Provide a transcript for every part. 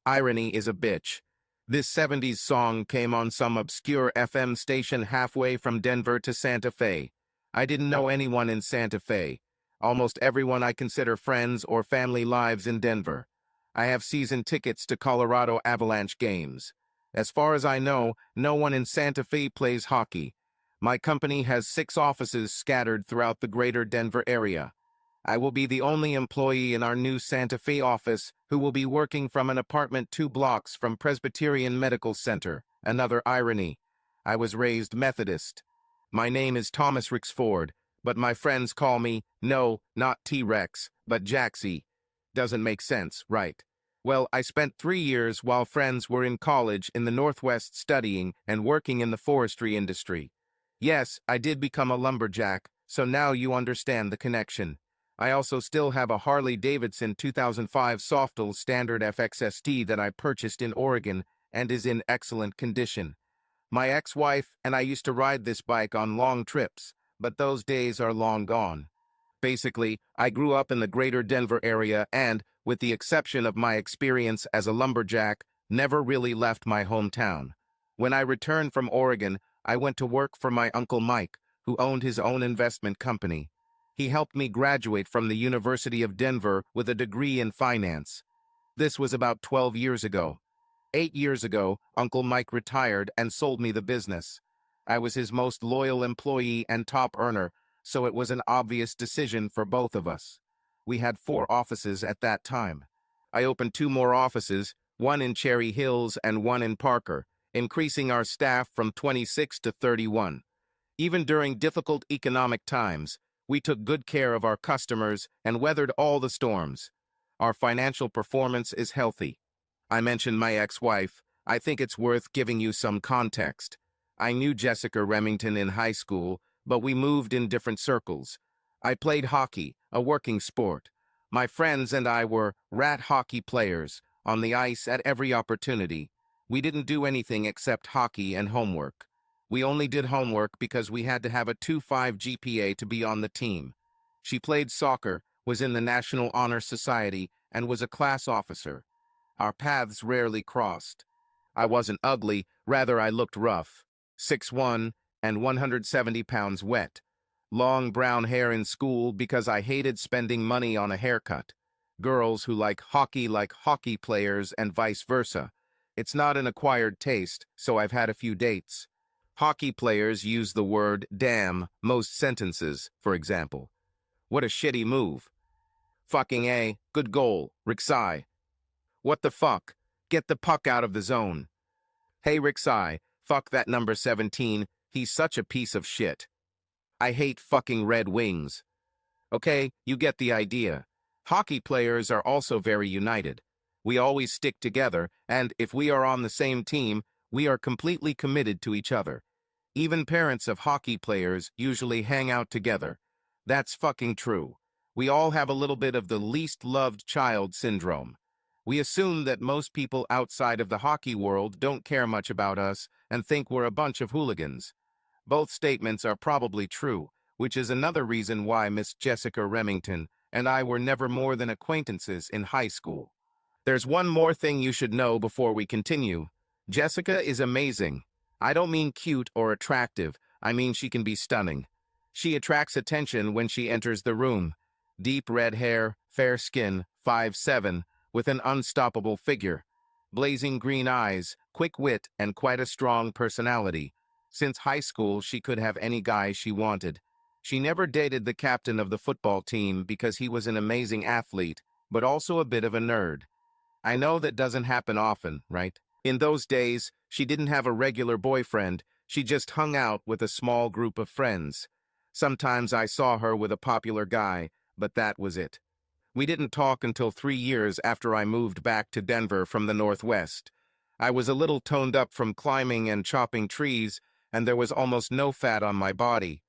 Irony is a bitch. This 70s song came on some obscure FM station halfway from Denver to Santa Fe. I didn't know anyone in Santa Fe. Almost everyone I consider friends or family lives in Denver. I have season tickets to Colorado Avalanche games. As far as I know, no one in Santa Fe plays hockey. My company has 6 offices scattered throughout the greater Denver area. I will be the only employee in our new Santa Fe office who will be working from an apartment 2 blocks from Presbyterian Medical Center. Another irony. I was raised Methodist. My name is Thomas Rixford, but my friends call me, no, not T-Rex, but Jaxie. Doesn't make sense, right? Well, I spent 3 years while friends were in college in the Northwest studying and working in the forestry industry. Yes, I did become a lumberjack, so now you understand the connection. I also still have a Harley-Davidson 2005 Softail Standard FXST that I purchased in Oregon and is in excellent condition. My ex-wife and I used to ride this bike on long trips, but those days are long gone. Basically, I grew up in the greater Denver area and, with the exception of my experience as a lumberjack, never really left my hometown. When I returned from Oregon, I went to work for my Uncle Mike, who owned his own investment company. He helped me graduate from the University of Denver with a degree in finance. This was about 12 years ago. 8 years ago, Uncle Mike retired and sold me the business. I was his most loyal employee and top earner, so it was an obvious decision for both of us. We had 4 offices at that time. I opened 2 more offices, one in Cherry Hills and one in Parker, increasing our staff from 26 to 31. Even during difficult economic times, we took good care of our customers and weathered all the storms. Our financial performance is healthy. I mentioned my ex-wife. I think it's worth giving you some context. I knew Jessica Remington in high school, but we moved in different circles. I played hockey, a working sport. My friends and I were rat hockey players, on the ice at every opportunity. We didn't do anything except hockey and homework. We only did homework because we had to have a 2.5 GPA to be on the team. She played soccer, was in the National Honor Society, and was a class officer. Our paths rarely crossed. I wasn't ugly, rather I looked rough. 6'1", and 170 pounds wet. Long brown hair in school because I hated spending money on a haircut. Girls who like hockey players and vice versa. It's not an acquired taste, so I've had a few dates. Hockey players use the word damn most sentences, for example. What a shitty move. Fucking A, good goal, Rixai. What the fuck? Get the puck out of the zone. Hey Rixai, fuck that number 17, he's such a piece of shit. I hate fucking Red Wings. Okay, you get the idea. Hockey players are also very united. We always stick together, and if we are on the same team, we are completely committed to each other. Even parents of hockey players usually hang out together. That's fucking true. We all have a little bit of the least loved child syndrome. We assume that most people outside of the hockey world don't care much about us and think we're a bunch of hooligans. Both statements are probably true, which is another reason why Miss Jessica Remington and I were never more than acquaintances in high school. There's one more thing you should know before we continue. Jessica is amazing. I don't mean cute or attractive, I mean she can be stunning. She attracts attention when she enters the room. Deep red hair, fair skin, 5'7", with an unstoppable figure. Blazing green eyes, quick wit, and quite a strong personality. Since high school, she could have any guy she wanted. She never dated the captain of the football team because he was an amazing athlete, but also a bit of a nerd. I know that doesn't happen often, right? In those days, she didn't have a regular boyfriend, she just hung out with a small group of friends. Sometimes I saw her with a popular guy, but that was it. We didn't talk until 3 years after I moved back to Denver from the Northwest. I was a little toned up from climbing and chopping trees, and there was almost no fat on my body.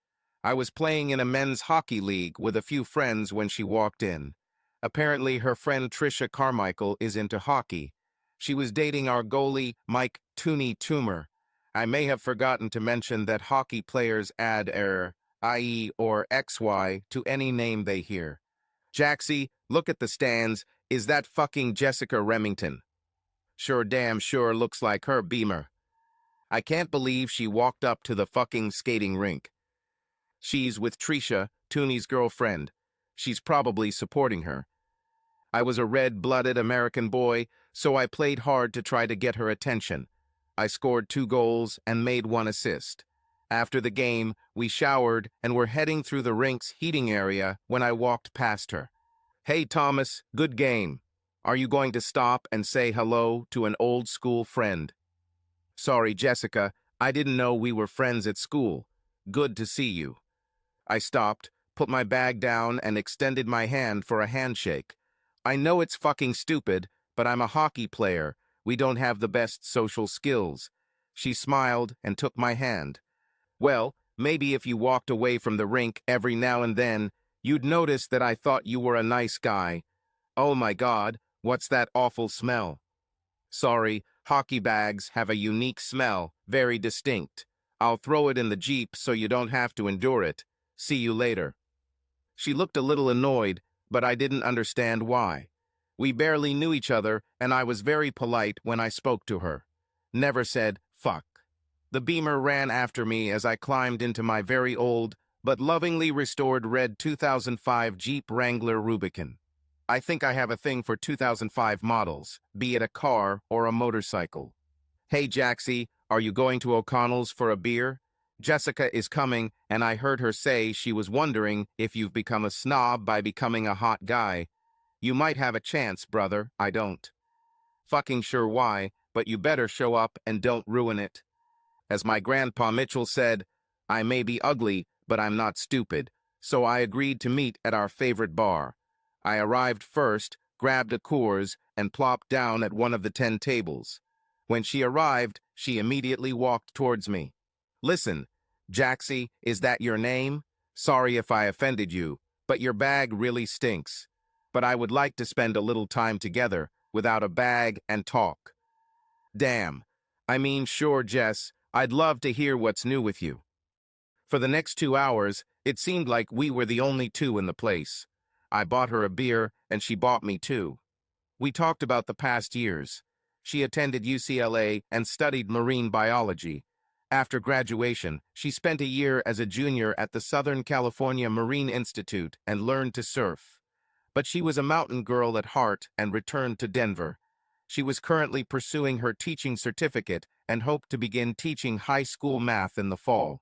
I was playing in a men's hockey league with a few friends when she walked in. Apparently, her friend Trisha Carmichael is into hockey. She was dating our goalie, Mike Tooney Toomer. I may have forgotten to mention that hockey players add IE or XY to any name they hear. Jaxie, look at the stands. Is that fucking Jessica Remington? Sure damn sure looks like her Beamer. I can't believe she walked up to the fucking skating rink. She's with Trisha, Tooney's girlfriend. She's probably supporting her. I was a red-blooded American boy, so I played hard to try to get her attention. I scored 2 goals and made 1 assist. After the game, we showered and were heading through the rink's heating area when I walked past her. Hey, Thomas, good game. Are you going to stop and say hello to an old school friend? Sorry, Jessica, I didn't know we were friends at school. Good to see you. I stopped, put my bag down, and extended my hand for a handshake. I know it's fucking stupid, but I'm a hockey player. We don't have the best social skills. She smiled and took my hand. Well, maybe if you walked away from the rink every now and then, you'd notice that I thought you were a nice guy. Oh my God, what's that awful smell? Sorry, hockey bags have a unique smell, very distinct. I'll throw it in the Jeep so you don't have to endure it. See you later. She looked a little annoyed, but I didn't understand why. We barely knew each other, and I was very polite when I spoke to her. Never said, fuck. The Beamer ran after me as I climbed into my very old, but lovingly restored red 2005 Jeep Wrangler Rubicon. I think I have a thing for 2005 models, be it a car or a motorcycle. Hey, Jaxie, are you going to O'Connell's for a beer? Jessica is coming, and I heard her say she was wondering if you've become a snob by becoming a hot guy. You might have a chance, brother, I don't. Fucking sure why, but you better show up and don't ruin it. As my grandpa Mitchell said, I may be ugly, but I'm not stupid, so I agreed to meet at our favorite bar. I arrived first, grabbed a Coors, and plopped down at one of the 10 tables. When she arrived, she immediately walked towards me. Listen, Jaxie, is that your name? Sorry if I offended you, but your bag really stinks. But I would like to spend a little time together, without a bag, and talk. Damn. I mean, sure, Jess, I'd love to hear what's new with you. For the next 2 hours, it seemed like we were the only two in the place. I bought her a beer, and she bought me too. We talked about the past years. She attended UCLA and studied marine biology. After graduation, she spent a year as a junior at the Southern California Marine Institute and learned to surf. But she was a mountain girl at heart and returned to Denver. She was currently pursuing her teaching certificate and hoped to begin teaching high school math in the fall.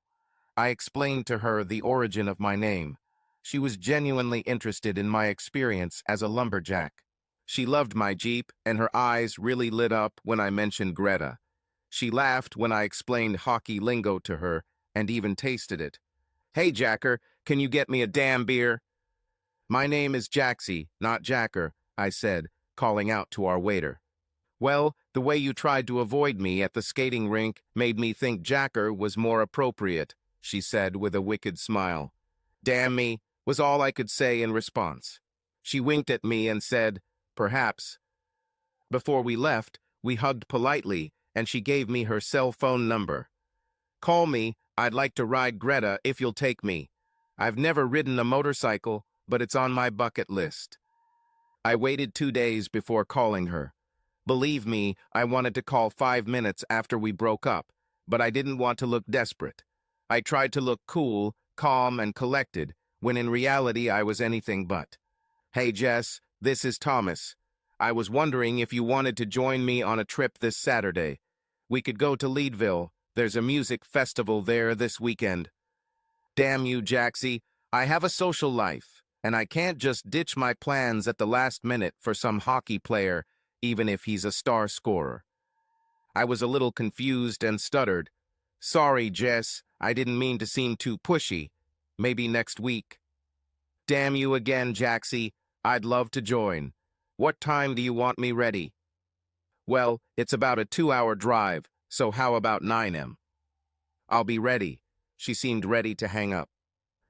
I explained to her the origin of my name. She was genuinely interested in my experience as a lumberjack. She loved my Jeep, and her eyes really lit up when I mentioned Greta. She laughed when I explained hockey lingo to her, and even tasted it. Hey, Jacker, can you get me a damn beer? My name is Jaxie, not Jacker, I said, calling out to our waiter. Well, the way you tried to avoid me at the skating rink made me think Jacker was more appropriate, she said with a wicked smile. Damn me, was all I could say in response. She winked at me and said, perhaps. Before we left, we hugged politely, and she gave me her cell phone number. Call me, I'd like to ride Greta if you'll take me. I've never ridden a motorcycle, but it's on my bucket list. I waited 2 days before calling her. Believe me, I wanted to call 5 minutes after we broke up, but I didn't want to look desperate. I tried to look cool, calm, and collected, when in reality I was anything but. Hey Jess, this is Thomas. I was wondering if you wanted to join me on a trip this Saturday. We could go to Leadville. There's a music festival there this weekend. Damn you, Jaxie. I have a social life, and I can't just ditch my plans at the last minute for some hockey player, even if he's a star scorer. I was a little confused and stuttered. Sorry, Jess, I didn't mean to seem too pushy. Maybe next week. Damn you again, Jaxie. I'd love to join. What time do you want me ready? Well, it's about a 2-hour drive, so how about 9 a.m.? I'll be ready. She seemed ready to hang up.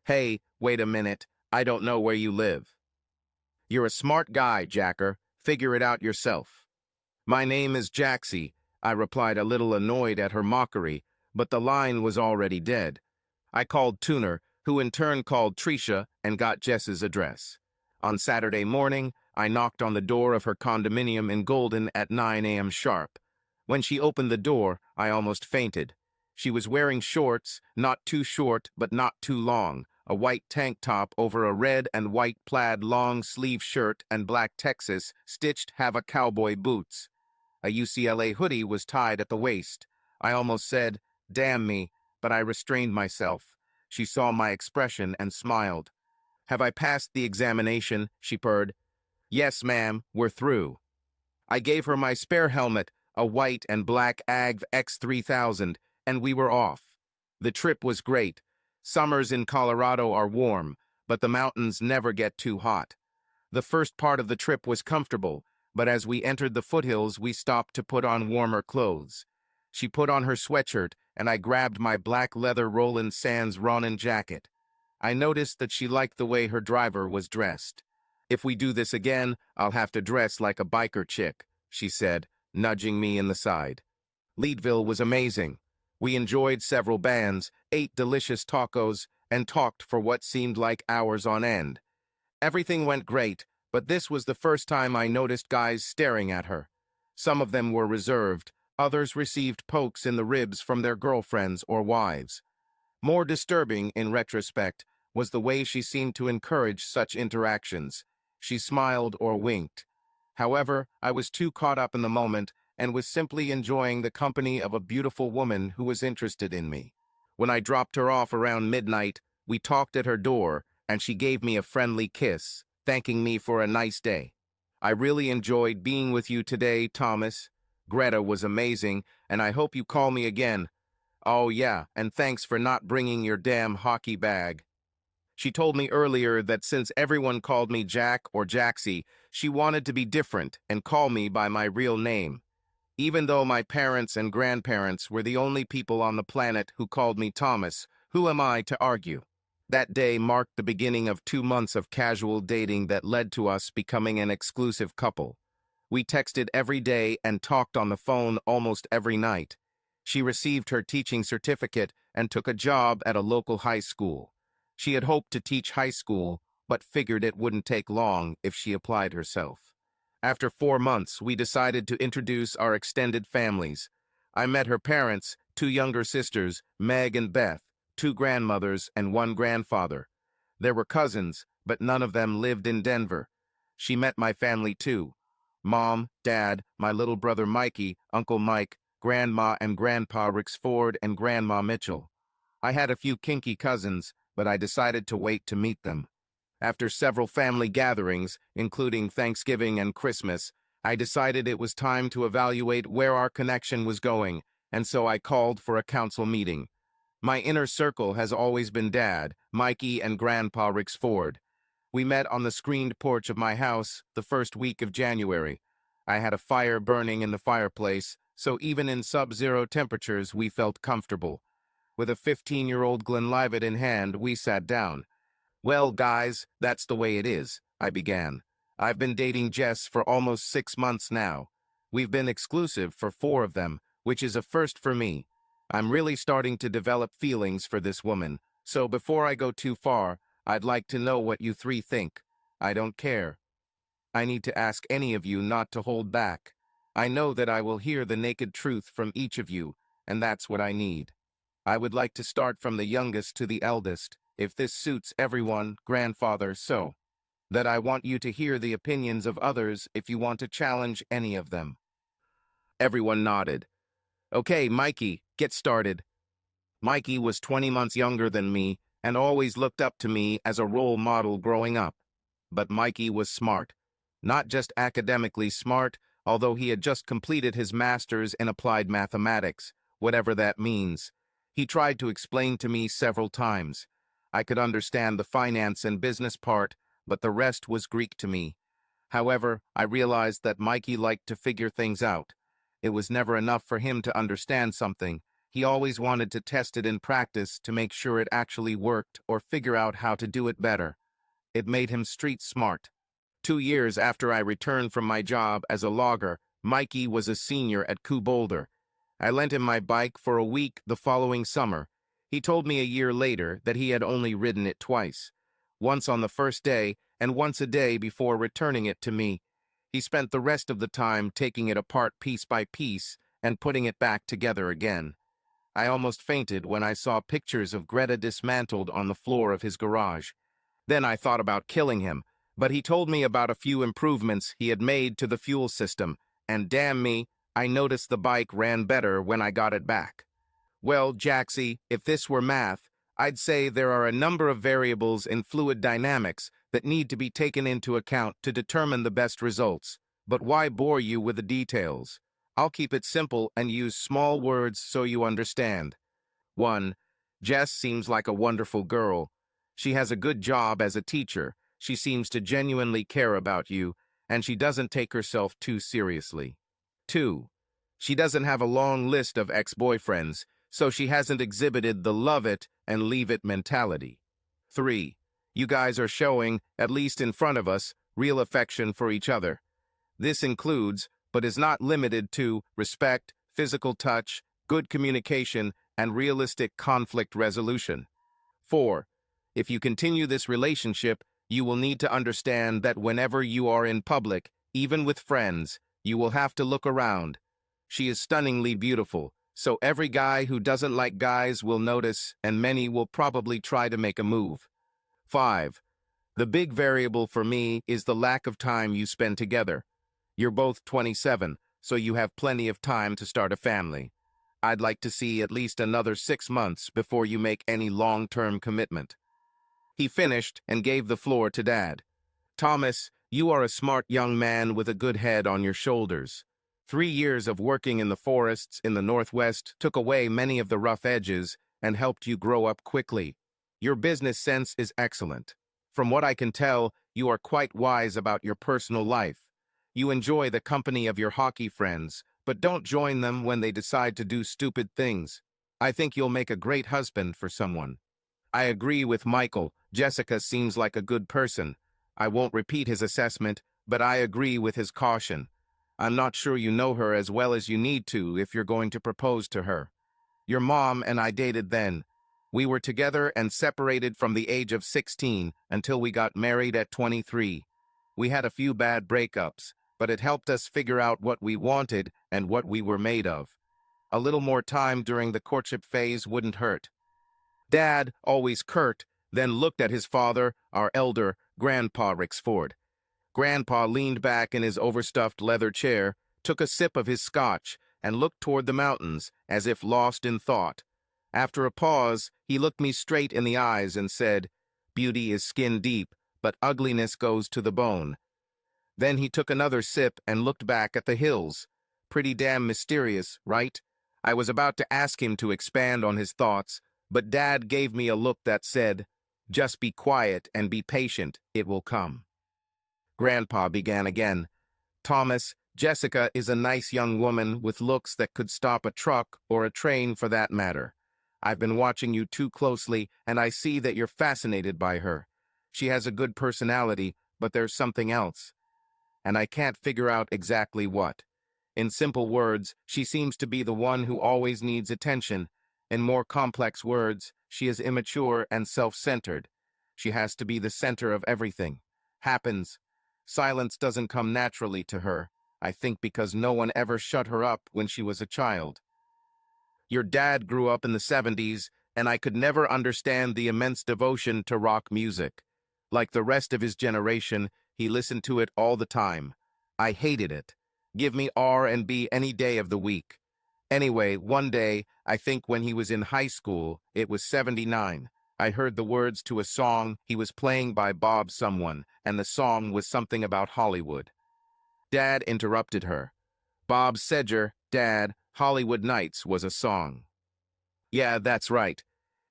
Hey, wait a minute. I don't know where you live. You're a smart guy, Jacker. Figure it out yourself. My name is Jaxie, I replied, a little annoyed at her mockery, but the line was already dead. I called Tuner, who in turn called Trisha and got Jess's address. On Saturday morning, I knocked on the door of her condominium in Golden at 9 a.m. sharp. When she opened the door, I almost fainted. She was wearing shorts, not too short but not too long, a white tank top over a red and white plaid long-sleeve shirt and black Texas stitched Hava cowboy boots. A UCLA hoodie was tied at the waist. I almost said, "Damn me," but I restrained myself. She saw my expression and smiled. "Have I passed the examination?" she purred. "Yes, ma'am, we're through." I gave her my spare helmet, a white and black AGV X3000, and we were off. The trip was great. Summers in Colorado are warm, but the mountains never get too hot. The first part of the trip was comfortable, but as we entered the foothills, we stopped to put on warmer clothes. She put on her sweatshirt, and I grabbed my black leather Roland Sands Ronin jacket. I noticed that she liked the way her driver was dressed. "If we do this again, I'll have to dress like a biker chick," she said, nudging me in the side. Leadville was amazing. We enjoyed several bands, ate delicious tacos, and talked for what seemed like hours on end. Everything went great, but this was the first time I noticed guys staring at her. Some of them were reserved, others received pokes in the ribs from their girlfriends or wives. More disturbing, in retrospect, was the way she seemed to encourage such interactions. She smiled or winked. However, I was too caught up in the moment and was simply enjoying the company of a beautiful woman who was interested in me. When I dropped her off around midnight, we talked at her door, and she gave me a friendly kiss, thanking me for a nice day. "I really enjoyed being with you today, Thomas. Greta was amazing, and I hope you call me again. Oh yeah, and thanks for not bringing your damn hockey bag." She told me earlier that since everyone called me Jack or Jaxie, she wanted to be different and call me by my real name. Even though my parents and grandparents were the only people on the planet who called me Thomas, who am I to argue? That day marked the beginning of 2 months of casual dating that led to us becoming an exclusive couple. We texted every day and talked on the phone almost every night. She received her teaching certificate and took a job at a local high school. She had hoped to teach high school, but figured it wouldn't take long if she applied herself. After 4 months, we decided to introduce our extended families. I met her parents, 2 younger sisters, Meg and Beth, 2 grandmothers, and 1 grandfather. There were cousins, but none of them lived in Denver. She met my family too. Mom, Dad, my little brother Mikey, Uncle Mike, Grandma and Grandpa Rixford, and Grandma Mitchell. I had a few kinky cousins, but I decided to wait to meet them. After several family gatherings, including Thanksgiving and Christmas, I decided it was time to evaluate where our connection was going, and so I called for a council meeting. My inner circle has always been Dad, Mikey, and Grandpa Rixford. We met on the screened porch of my house the first week of January. I had a fire burning in the fireplace, so even in sub-zero temperatures we felt comfortable. With a 15-year-old Glenlivet in hand, we sat down. "Well, guys, that's the way it is," I began. "I've been dating Jess for almost 6 months now. We've been exclusive for 4 of them, which is a first for me. I'm really starting to develop feelings for this woman, so before I go too far, I'd like to know what you 3 think. I don't care. I need to ask any of you not to hold back. I know that I will hear the naked truth from each of you, and that's what I need. I would like to start from the youngest to the eldest, if this suits everyone, grandfather, so that I want you to hear the opinions of others if you want to challenge any of them." Everyone nodded. "Okay, Mikey, get started." Mikey was 20 months younger than me and always looked up to me as a role model growing up. But Mikey was smart. Not just academically smart, although he had just completed his master's in applied mathematics, whatever that means. He tried to explain to me several times. I could understand the finance and business part, but the rest was Greek to me. However, I realized that Mikey liked to figure things out. It was never enough for him to understand something. He always wanted to test it in practice to make sure it actually worked or figure out how to do it better. It made him street smart. 2 years after I returned from my job as a logger, Mikey was a senior at Coup Boulder. I lent him my bike for a week the following summer. He told me a year later that he had only ridden it twice. Once on the first day, and once a day before returning it to me. He spent the rest of the time taking it apart piece by piece and putting it back together again. I almost fainted when I saw pictures of Greta dismantled on the floor of his garage. Then I thought about killing him, but he told me about a few improvements he had made to the fuel system, and damn me, I noticed the bike ran better when I got it back. Well, Jaxie, if this were math, I'd say there are a number of variables in fluid dynamics that need to be taken into account to determine the best results. But why bore you with the details? I'll keep it simple and use small words so you understand. 1. Jess seems like a wonderful girl. She has a good job as a teacher, she seems to genuinely care about you, and she doesn't take herself too seriously. 2. She doesn't have a long list of ex-boyfriends, so she hasn't exhibited the love it and leave it mentality. 3. You guys are showing, at least in front of us, real affection for each other. This includes, but is not limited to, respect, physical touch, good communication, and realistic conflict resolution. 4. If you continue this relationship, you will need to understand that whenever you are in public, even with friends, you will have to look around. She is stunningly beautiful, so every guy who doesn't like guys will notice, and many will probably try to make a move. 5. The big variable for me is the lack of time you spend together. You're both 27, so you have plenty of time to start a family. I'd like to see at least another 6 months before you make any long-term commitment. He finished and gave the floor to Dad. Thomas, you are a smart young man with a good head on your shoulders. 3 years of working in the forests in the Northwest took away many of the rough edges and helped you grow up quickly. Your business sense is excellent. From what I can tell, you are quite wise about your personal life. You enjoy the company of your hockey friends, but don't join them when they decide to do stupid things. I think you'll make a great husband for someone. I agree with Michael. Jessica seems like a good person. I won't repeat his assessment, but I agree with his caution. I'm not sure you know her as well as you need to if you're going to propose to her. Your mom and I dated then. We were together and separated from the age of 16 until we got married at 23. We had a few bad breakups, but it helped us figure out what we wanted and what we were made of. A little more time during the courtship phase wouldn't hurt. Dad, always curt, then looked at his father, our elder, Grandpa Rixford. Grandpa leaned back in his overstuffed leather chair, took a sip of his scotch, and looked toward the mountains, as if lost in thought. After a pause, he looked me straight in the eyes and said, "Beauty is skin deep, but ugliness goes to the bone." Then he took another sip and looked back at the hills. Pretty damn mysterious, right? I was about to ask him to expand on his thoughts, but Dad gave me a look that said, "Just be quiet and be patient, it will come." Grandpa began again. "Thomas, Jessica is a nice young woman with looks that could stop a truck or a train for that matter. I've been watching you too closely, and I see that you're fascinated by her. She has a good personality, but there's something else. And I can't figure out exactly what. In simple words, she seems to be the one who always needs attention. In more complex words, she is immature and self-centered. She has to be the center of everything. Happens. Silence doesn't come naturally to her, I think because no one ever shut her up when she was a child. Your dad grew up in the 70s, and I could never understand the immense devotion to rock music. Like the rest of his generation, he listened to it all the time. I hated it. Give me R&B any day of the week. Anyway, one day, I think when he was in high school, it was 79, I heard the words to a song he was playing by Bob someone, and the song was something about Hollywood. Dad interrupted her. Bob Seger, Dad, Hollywood Nights was a song. Yeah, that's right.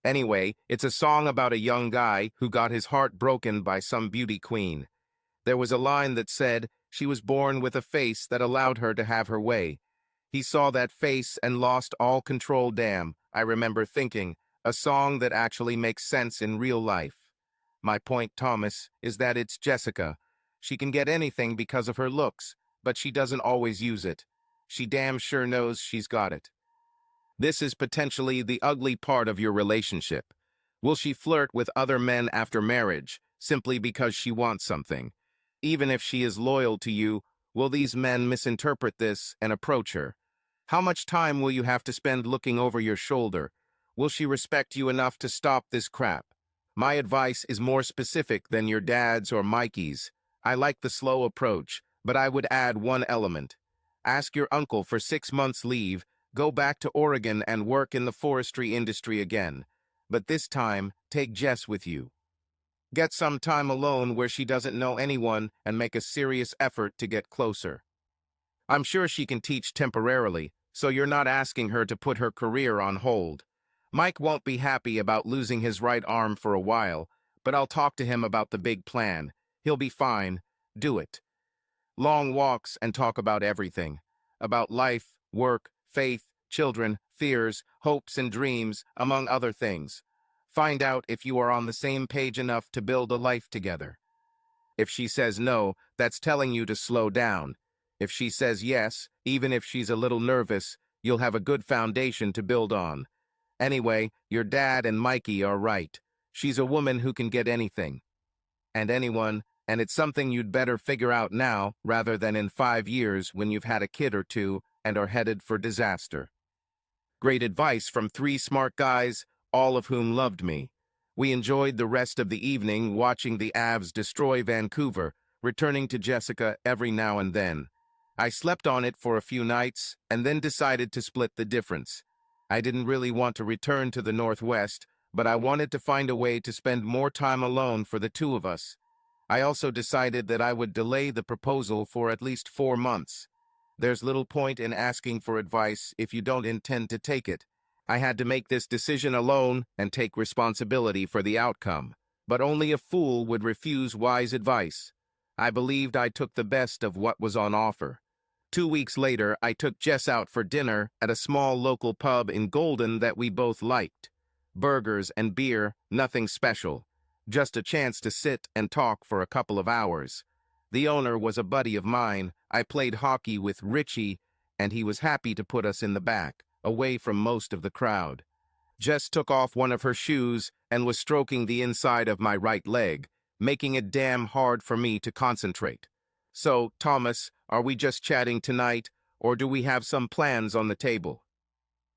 Anyway, it's a song about a young guy who got his heart broken by some beauty queen. There was a line that said she was born with a face that allowed her to have her way. He saw that face and lost all control. Damn, I remember thinking, a song that actually makes sense in real life. My point, Thomas, is that it's Jessica. She can get anything because of her looks, but she doesn't always use it. She damn sure knows she's got it. This is potentially the ugly part of your relationship. Will she flirt with other men after marriage, simply because she wants something. Even if she is loyal to you, will these men misinterpret this and approach her? How much time will you have to spend looking over your shoulder? Will she respect you enough to stop this crap? My advice is more specific than your dad's or Mikey's. I like the slow approach, but I would add one element. Ask your uncle for 6 months leave, go back to Oregon and work in the forestry industry again. But this time, take Jess with you. Get some time alone where she doesn't know anyone and make a serious effort to get closer. I'm sure she can teach temporarily, so you're not asking her to put her career on hold. Mike won't be happy about losing his right arm for a while, but I'll talk to him about the big plan. He'll be fine. Do it. Long walks and talk about everything. About life, work, faith, children, fears, hopes and dreams, among other things. Find out if you are on the same page enough to build a life together. If she says no, that's telling you to slow down. If she says yes, even if she's a little nervous, you'll have a good foundation to build on. Anyway, your dad and Mikey are right. She's a woman who can get anything. And anyone, and it's something you'd better figure out now rather than in 5 years when you've had a kid or two and are headed for disaster. Great advice from 3 smart guys, all of whom loved me. We enjoyed the rest of the evening watching the Avs destroy Vancouver, returning to Jessica every now and then. I slept on it for a few nights and then decided to split the difference. I didn't really want to return to the Northwest, but I wanted to find a way to spend more time alone for the two of us. I also decided that I would delay the proposal for at least 4 months. There's little point in asking for advice if you don't intend to take it. I had to make this decision alone and take responsibility for the outcome. But only a fool would refuse wise advice. I believed I took the best of what was on offer. 2 weeks later, I took Jess out for dinner at a small local pub in Golden that we both liked. Burgers and beer, nothing special. Just a chance to sit and talk for a couple of hours. The owner was a buddy of mine. I played hockey with Richie, and he was happy to put us in the back, away from most of the crowd. Jess took off one of her shoes and was stroking the inside of my right leg, making it damn hard for me to concentrate. So, Thomas, are we just chatting tonight, or do we have some plans on the table?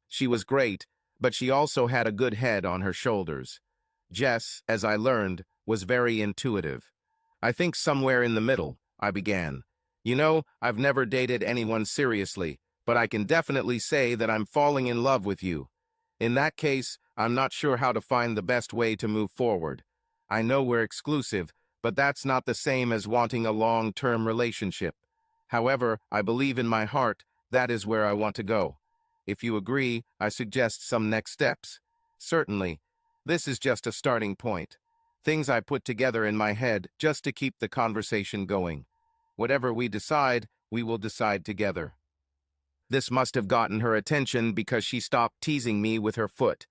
She was great, but she also had a good head on her shoulders. Jess, as I learned, was very intuitive. I think somewhere in the middle, I began. You know, I've never dated anyone seriously, but I can definitely say that I'm falling in love with you. In that case, I'm not sure how to find the best way to move forward. I know we're exclusive, but that's not the same as wanting a long-term relationship. However, I believe in my heart that is where I want to go. If you agree, I suggest some next steps. Certainly. This is just a starting point. Things I put together in my head just to keep the conversation going. Whatever we decide, we will decide together. This must have gotten her attention because she stopped teasing me with her foot.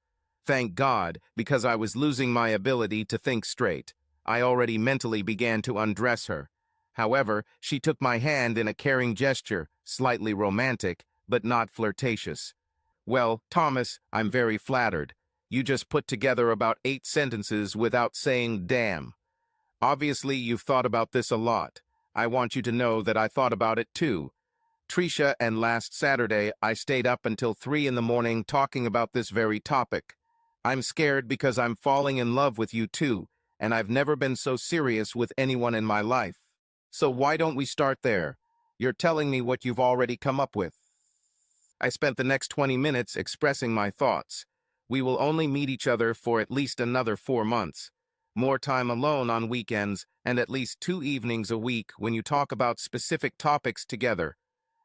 Thank God, because I was losing my ability to think straight. I already mentally began to undress her. However, she took my hand in a caring gesture, slightly romantic, but not flirtatious. Well, Thomas, I'm very flattered. You just put together about 8 sentences without saying damn. Obviously, you've thought about this a lot. I want you to know that I thought about it too. Tricia, and last Saturday, I stayed up until 3 in the morning talking about this very topic. I'm scared because I'm falling in love with you too, and I've never been so serious with anyone in my life. So why don't we start there? You're telling me what you've already come up with. I spent the next 20 minutes expressing my thoughts. We will only meet each other for at least another 4 months. More time alone on weekends, and at least 2 evenings a week when you talk about specific topics together.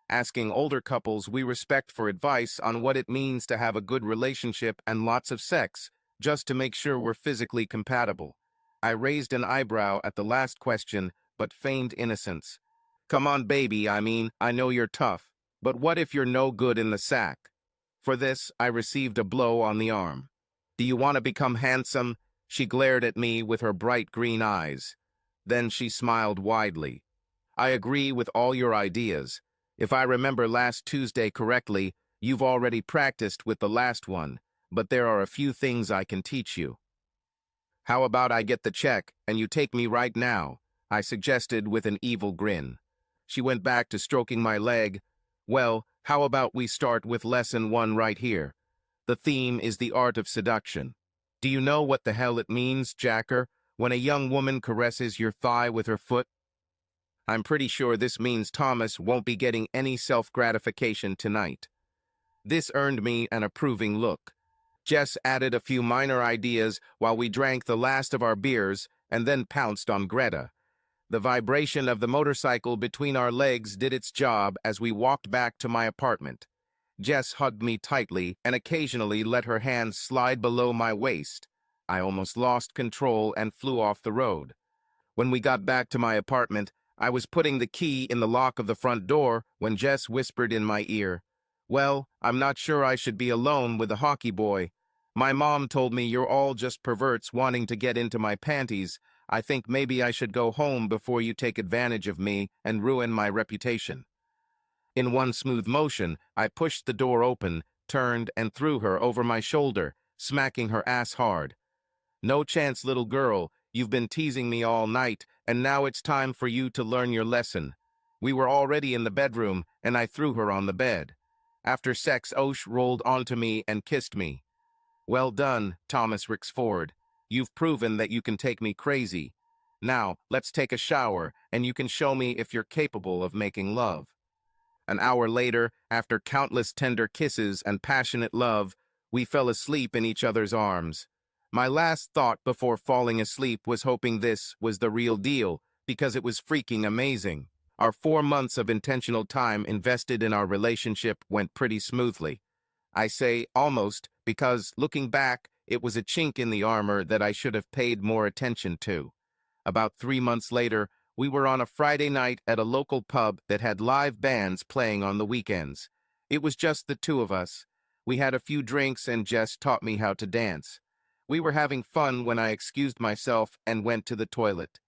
Asking older couples we respect for advice on what it means to have a good relationship and lots of sex, just to make sure we're physically compatible. I raised an eyebrow at the last question, but feigned innocence. Come on, baby, I know you're tough, but what if you're no good in the sack? For this, I received a blow on the arm. Do you want to become handsome? She glared at me with her bright green eyes. Then she smiled widely. I agree with all your ideas. If I remember last Tuesday correctly, you've already practiced with the last one, but there are a few things I can teach you. How about I get the check and you take me right now? I suggested with an evil grin. She went back to stroking my leg. Well, how about we start with lesson 1 right here? The theme is the art of seduction. Do you know what the hell it means, Jacker, when a young woman caresses your thigh with her foot? I'm pretty sure this means Thomas won't be getting any self-gratification tonight. This earned me an approving look. Jess added a few minor ideas while we drank the last of our beers and then pounced on Greta. The vibration of the motorcycle between our legs did its job as we walked back to my apartment. Jess hugged me tightly and occasionally let her hands slide below my waist. I almost lost control and flew off the road. When we got back to my apartment, I was putting the key in the lock of the front door when Jess whispered in my ear, "Well, I'm not sure I should be alone with the hockey boy. My mom told me you're all just perverts wanting to get into my panties. I think maybe I should go home before you take advantage of me and ruin my reputation." In one smooth motion, I pushed the door open, turned, and threw her over my shoulder, smacking her ass hard. "No chance, little girl. You've been teasing me all night, and now it's time for you to learn your lesson." We were already in the bedroom, and I threw her on the bed. After sex, Osh rolled onto me and kissed me. "Well done, Thomas Rixford. You've proven that you can take me crazy. Now, let's take a shower, and you can show me if you're capable of making love." An hour later, after countless tender kisses and passionate love, we fell asleep in each other's arms. My last thought before falling asleep was hoping this was the real deal, because it was freaking amazing. Our 4 months of intentional time invested in our relationship went pretty smoothly. I say almost because, looking back, it was a chink in the armor that I should have paid more attention to. About 3 months later, we were on a Friday night at a local pub that had live bands playing on the weekends. It was just the two of us. We had a few drinks and Jess taught me how to dance. We were having fun when I excused myself and went to the toilet.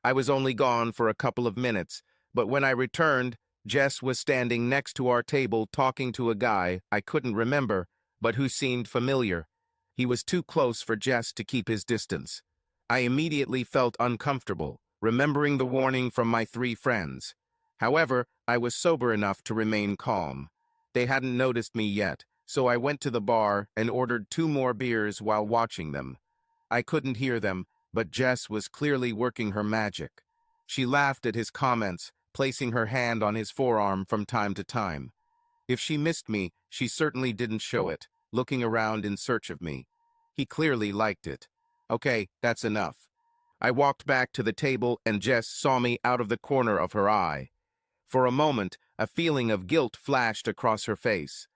I was only gone for a couple of minutes, but when I returned, Jess was standing next to our table talking to a guy I couldn't remember, but who seemed familiar. He was too close for Jess to keep his distance. I immediately felt uncomfortable, remembering the warning from my 3 friends. However, I was sober enough to remain calm. They hadn't noticed me yet, so I went to the bar and ordered 2 more beers while watching them. I couldn't hear them, but Jess was clearly working her magic. She laughed at his comments, placing her hand on his forearm from time to time. If she missed me, she certainly didn't show it, looking around in search of me. He clearly liked it. Okay, that's enough. I walked back to the table and Jess saw me out of the corner of her eye. For a moment, a feeling of guilt flashed across her face.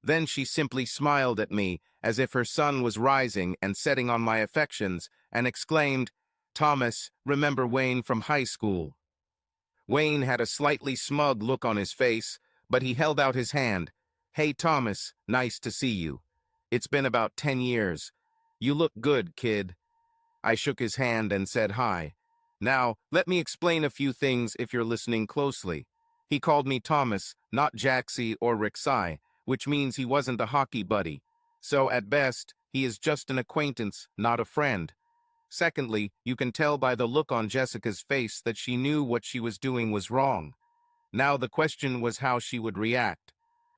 Then she simply smiled at me as if her sun was rising and setting on my affections and exclaimed, "Thomas, remember Wayne from high school?" Wayne had a slightly smug look on his face, but he held out his hand. "Hey, Thomas, nice to see you. It's been about 10 years. You look good, kid." I shook his hand and said hi. Now, let me explain a few things if you're listening closely. He called me Thomas, not Jaxie or Rixai, which means he wasn't a hockey buddy. So, at best, he is just an acquaintance, not a friend. Secondly, you can tell by the look on Jessica's face that she knew what she was doing was wrong. Now the question was how she would react.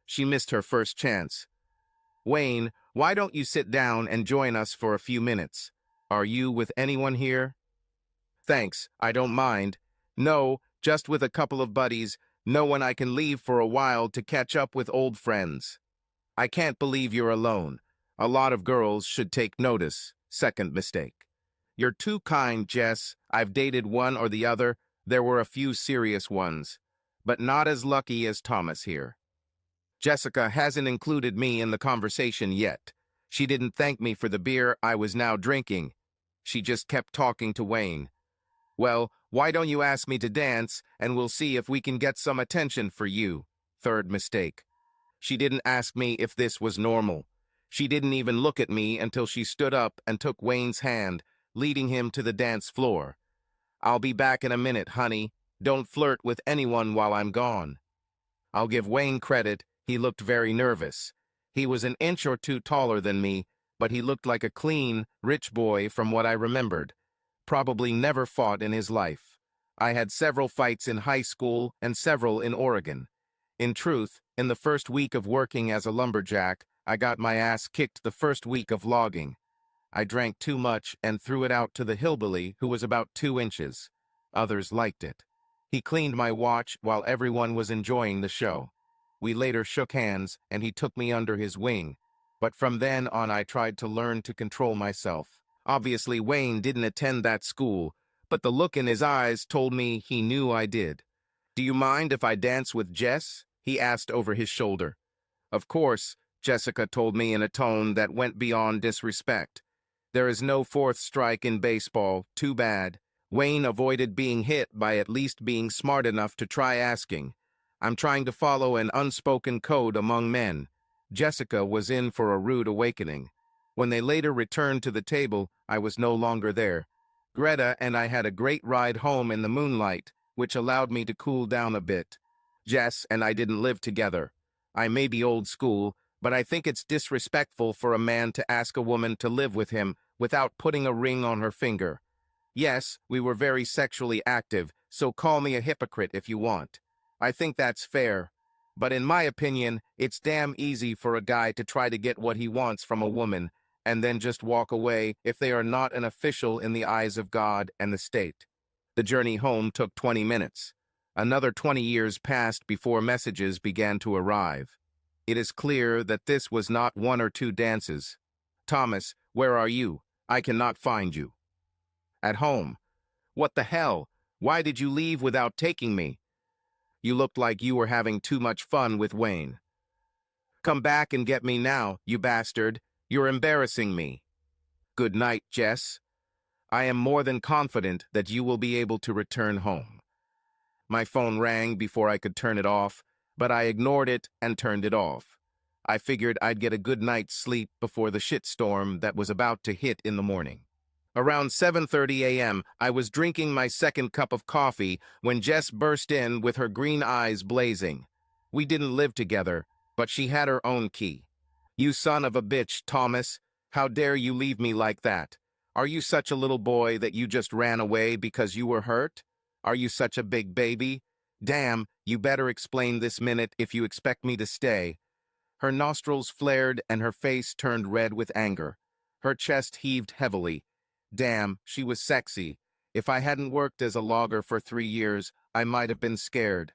She missed her first chance. "Wayne, why don't you sit down and join us for a few minutes? Are you with anyone here?" "Thanks, I don't mind." "No, just with a couple of buddies, no one I can leave for a while to catch up with old friends." "I can't believe you're alone. A lot of girls should take notice." Second mistake. "You're too kind, Jess. I've dated one or the other. There were a few serious ones, but not as lucky as Thomas here." Jessica hasn't included me in the conversation yet. She didn't thank me for the beer I was now drinking. She just kept talking to Wayne. "Well, why don't you ask me to dance, and we'll see if we can get some attention for you." Third mistake. She didn't ask me if this was normal. She didn't even look at me until she stood up and took Wayne's hand, leading him to the dance floor. "I'll be back in a minute, honey. Don't flirt with anyone while I'm gone." I'll give Wayne credit. He looked very nervous. He was an inch or two taller than me, but he looked like a clean, rich boy from what I remembered. Probably never fought in his life. I had several fights in high school and several in Oregon. In truth, in the first week of working as a lumberjack, I got my ass kicked the first week of logging. I drank too much and threw it out to the hillbilly who was about 2 inches. Others liked it. He cleaned my watch while everyone was enjoying the show. We later shook hands and he took me under his wing. But from then on I tried to learn to control myself. Obviously Wayne didn't attend that school, but the look in his eyes told me he knew I did. "Do you mind if I dance with Jess?" he asked over his shoulder. Of course, Jessica told me in a tone that went beyond disrespect. There is no fourth strike in baseball, too bad. Wayne avoided being hit by at least being smart enough to try asking. I'm trying to follow an unspoken code among men. Jessica was in for a rude awakening. When they later returned to the table, I was no longer there. Greta and I had a great ride home in the moonlight, which allowed me to cool down a bit. Jess and I didn't live together. I may be old school, but I think it's disrespectful for a man to ask a woman to live with him without putting a ring on her finger. Yes, we were very sexually active, so call me a hypocrite if you want. I think that's fair. But in my opinion, it's damn easy for a guy to try to get what he wants from a woman and then just walk away if they are not an official in the eyes of God and the state. The journey home took 20 minutes. Another 20 years passed before messages began to arrive. It is clear that this was not 1 or 2 dances. "Thomas, where are you? I cannot find you." "At home." "What the hell? Why did you leave without taking me?" "You looked like you were having too much fun with Wayne." "Come back and get me now, you bastard. You're embarrassing me." "Good night, Jess. I am more than confident that you will be able to return home." My phone rang before I could turn it off, but I ignored it and turned it off. I figured I'd get a good night's sleep before the shitstorm that was about to hit in the morning. Around 7:30 a.m., I was drinking my second cup of coffee when Jess burst in with her green eyes blazing. We didn't live together, but she had her own key. "You son of a bitch, Thomas. How dare you leave me like that? Are you such a little boy that you just ran away because you were hurt? Are you such a big baby? Damn, you better explain this minute if you expect me to stay." Her nostrils flared and her face turned red with anger. Her chest heaved heavily. Damn, she was sexy. If I hadn't worked as a logger for 3 years, I might have been scared.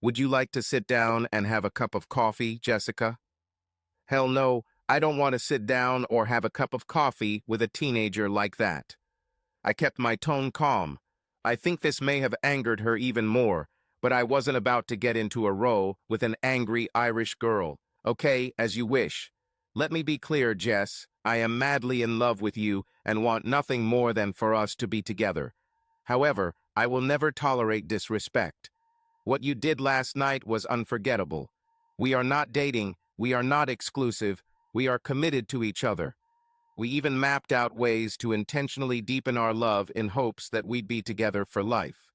"Would you like to sit down and have a cup of coffee, Jessica?" "Hell no, I don't want to sit down or have a cup of coffee with a teenager like that." I kept my tone calm. I think this may have angered her even more, but I wasn't about to get into a row with an angry Irish girl. "Okay, as you wish. Let me be clear, Jess. I am madly in love with you and want nothing more than for us to be together. However, I will never tolerate disrespect. What you did last night was unforgettable. We are not dating, we are not exclusive, we are committed to each other. We even mapped out ways to intentionally deepen our love in hopes that we'd be together for life.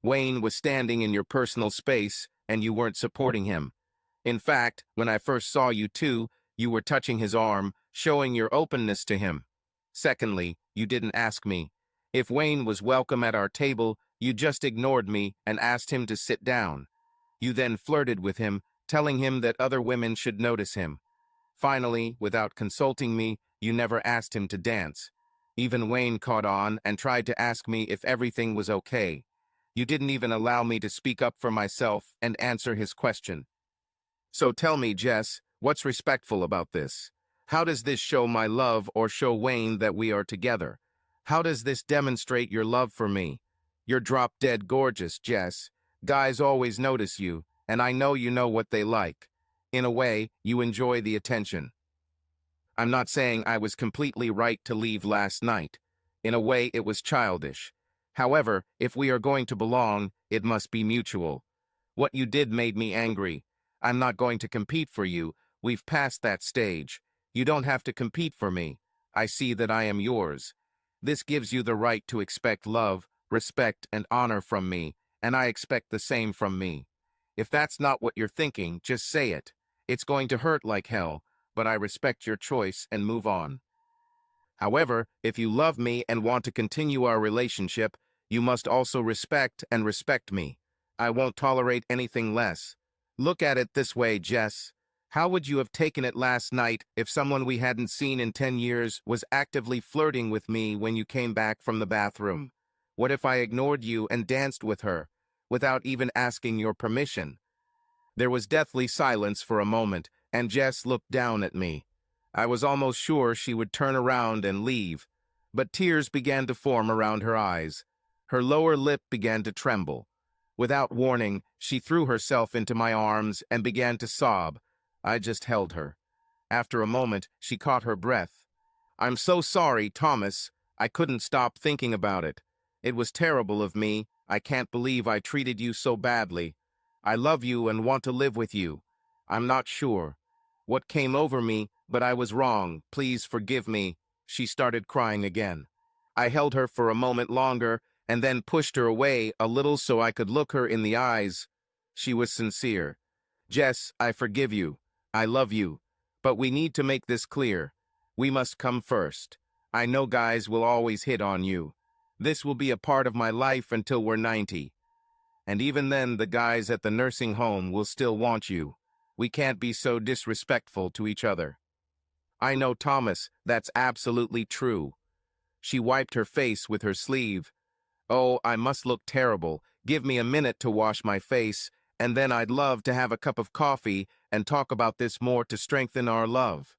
Wayne was standing in your personal space, and you weren't supporting him. In fact, when I first saw you two, you were touching his arm, showing your openness to him. Secondly, you didn't ask me. If Wayne was welcome at our table, you just ignored me and asked him to sit down. You then flirted with him, telling him that other women should notice him. Finally, without consulting me, you never asked him to dance. Even Wayne caught on and tried to ask me if everything was okay. You didn't even allow me to speak up for myself and answer his question. So tell me, Jess, what's respectful about this? How does this show my love or show Wayne that we are together? How does this demonstrate your love for me? You're drop-dead gorgeous, Jess. Guys always notice you, and I know you know what they like. In a way, you enjoy the attention. I'm not saying I was completely right to leave last night. In a way, it was childish. However, if we are going to belong, it must be mutual. What you did made me angry. I'm not going to compete for you. We've passed that stage. You don't have to compete for me. I see that I am yours. This gives you the right to expect love, respect, and honor from me, and I expect the same from me. If that's not what you're thinking, just say it. It's going to hurt like hell, but I respect your choice and move on. However, if you love me and want to continue our relationship, you must also respect me. I won't tolerate anything less. Look at it this way, Jess. How would you have taken it last night if someone we hadn't seen in 10 years was actively flirting with me when you came back from the bathroom? What if I ignored you and danced with her, without even asking your permission? There was deathly silence for a moment, and Jess looked down at me. I was almost sure she would turn around and leave, but tears began to form around her eyes. Her lower lip began to tremble. Without warning, she threw herself into my arms and began to sob. I just held her. After a moment, she caught her breath. "I'm so sorry, Thomas. I couldn't stop thinking about it. It was terrible of me. I can't believe I treated you so badly. I love you and want to live with you. I'm not sure what came over me, but I was wrong. Please forgive me." She started crying again. I held her for a moment longer and then pushed her away a little so I could look her in the eyes. She was sincere. "Jess, I forgive you. I love you. But we need to make this clear. We must come first. I know guys will always hit on you. This will be a part of my life until we're 90. And even then, the guys at the nursing home will still want you. We can't be so disrespectful to each other." "I know, Thomas, that's absolutely true." She wiped her face with her sleeve. "Oh, I must look terrible. Give me a minute to wash my face, and then I'd love to have a cup of coffee and talk about this more to strengthen our love."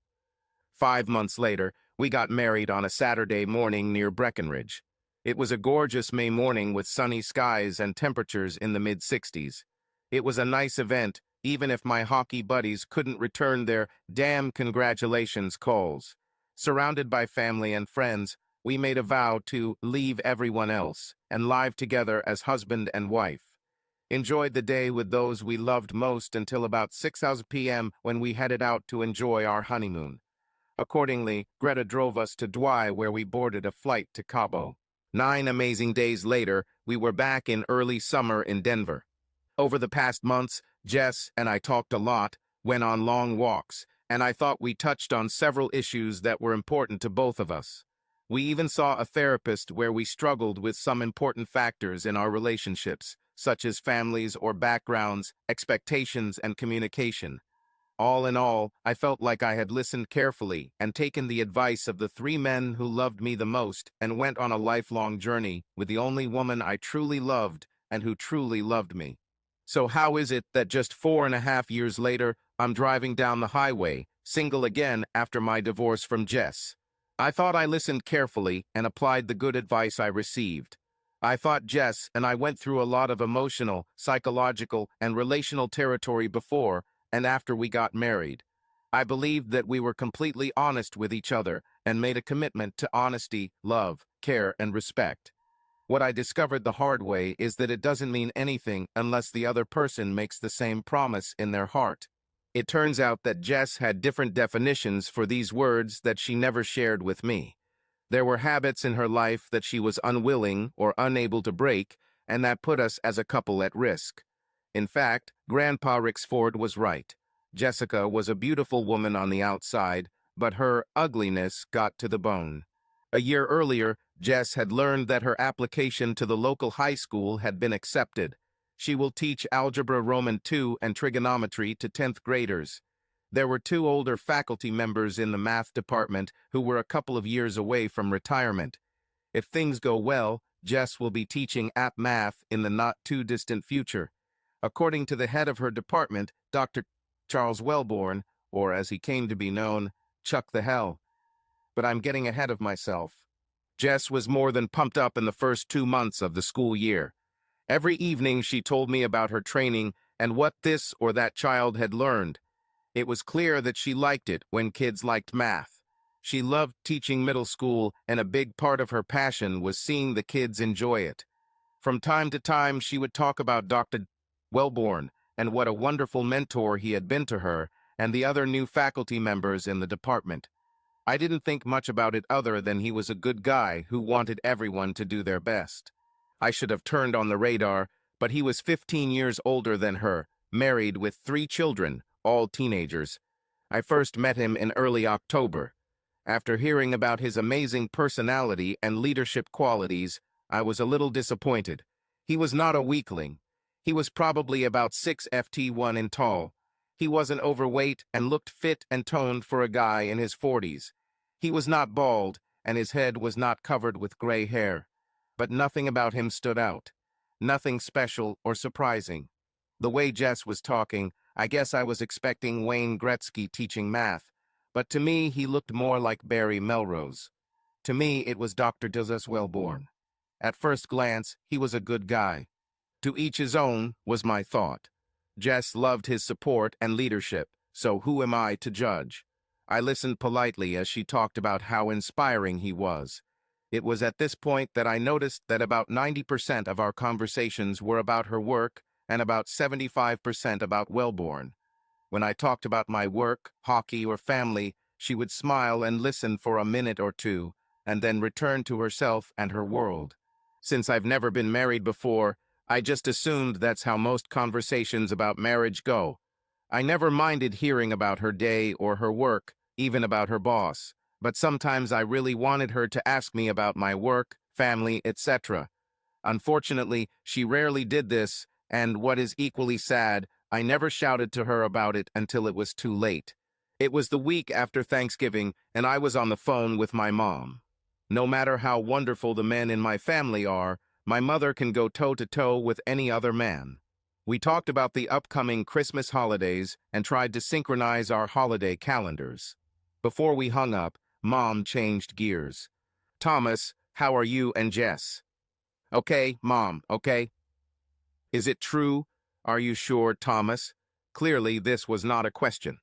5 months later, we got married on a Saturday morning near Breckenridge. It was a gorgeous May morning with sunny skies and temperatures in the mid-60s. It was a nice event, even if my hockey buddies couldn't return their damn congratulations calls. Surrounded by family and friends, we made a vow to leave everyone else and live together as husband and wife. Enjoyed the day with those we loved most until about 6 p.m. when we headed out to enjoy our honeymoon. Accordingly, Greta drove us to Douai, where we boarded a flight to Cabo. 9 amazing days later, we were back in early summer in Denver. Over the past months, Jess and I talked a lot, went on long walks, and I thought we touched on several issues that were important to both of us. We even saw a therapist where we struggled with some important factors in our relationships, such as families or backgrounds, expectations, and communication. All in all, I felt like I had listened carefully and taken the advice of the 3 men who loved me the most and went on a lifelong journey with the only woman I truly loved and who truly loved me. So how is it that just 4.5 years later, I'm driving down the highway, single again after my divorce from Jess? I thought I listened carefully and applied the good advice I received. I thought Jess and I went through a lot of emotional, psychological, and relational territory before and after we got married. I believed that we were completely honest with each other and made a commitment to honesty, love, care, and respect. What I discovered the hard way is that it doesn't mean anything unless the other person makes the same promise in their heart. It turns out that Jess had different definitions for these words that she never shared with me. There were habits in her life that she was unwilling or unable to break, and that put us as a couple at risk. In fact, Grandpa Rixford was right. Jessica was a beautiful woman on the outside, but her ugliness got to the bone. A year earlier, Jess had learned that her application to the local high school had been accepted. She will teach Algebra Roman II and trigonometry to 10th graders. There were 2 older faculty members in the math department who were a couple of years away from retirement. If things go well, Jess will be teaching app math in the not-too-distant future. According to the head of her department, Dr. Charles Wellborn, or as he came to be known, Chuck the Hell. But I'm getting ahead of myself. Jess was more than pumped up in the first 2 months of the school year. Every evening she told me about her training and what this or that child had learned. It was clear that she liked it when kids liked math. She loved teaching middle school, and a big part of her passion was seeing the kids enjoy it. From time to time, she would talk about Dr. Wellborn and what a wonderful mentor he had been to her and the other new faculty members in the department. I didn't think much about it other than he was a good guy who wanted everyone to do their best. I should have turned on the radar, but he was 15 years older than her, married with 3 children, all teenagers. I first met him in early October. After hearing about his amazing personality and leadership qualities, I was a little disappointed. He was not a weakling. He was probably about 6'1" in tall. He wasn't overweight and looked fit and toned for a guy in his 40s. He was not bald, and his head was not covered with gray hair. But nothing about him stood out. Nothing special or surprising. The way Jess was talking, I guess I was expecting Wayne Gretzky teaching math. But to me, he looked more like Barry Melrose. To me, it was Dr. Dizzus Wellborn. At first glance, he was a good guy. To each his own, was my thought. Jess loved his support and leadership, so who am I to judge? I listened politely as she talked about how inspiring he was. It was at this point that I noticed that about 90% of our conversations were about her work and about 75% about Wellborn. When I talked about my work, hockey, or family, she would smile and listen for a minute or two, and then return to herself and her world. Since I've never been married before, I just assumed that's how most conversations about marriage go. I never minded hearing about her day or her work, even about her boss, but sometimes I really wanted her to ask me about my work, family, etc. Unfortunately, she rarely did this, and what is equally sad, I never shouted to her about it until it was too late. It was the week after Thanksgiving, and I was on the phone with my mom. No matter how wonderful the men in my family are, my mother can go toe-to-toe with any other man. We talked about the upcoming Christmas holidays and tried to synchronize our holiday calendars. Before we hung up, Mom changed gears. "Thomas, how are you and Jess?" "Okay, Mom, okay." "Is it true? Are you sure, Thomas?" Clearly, this was not a question.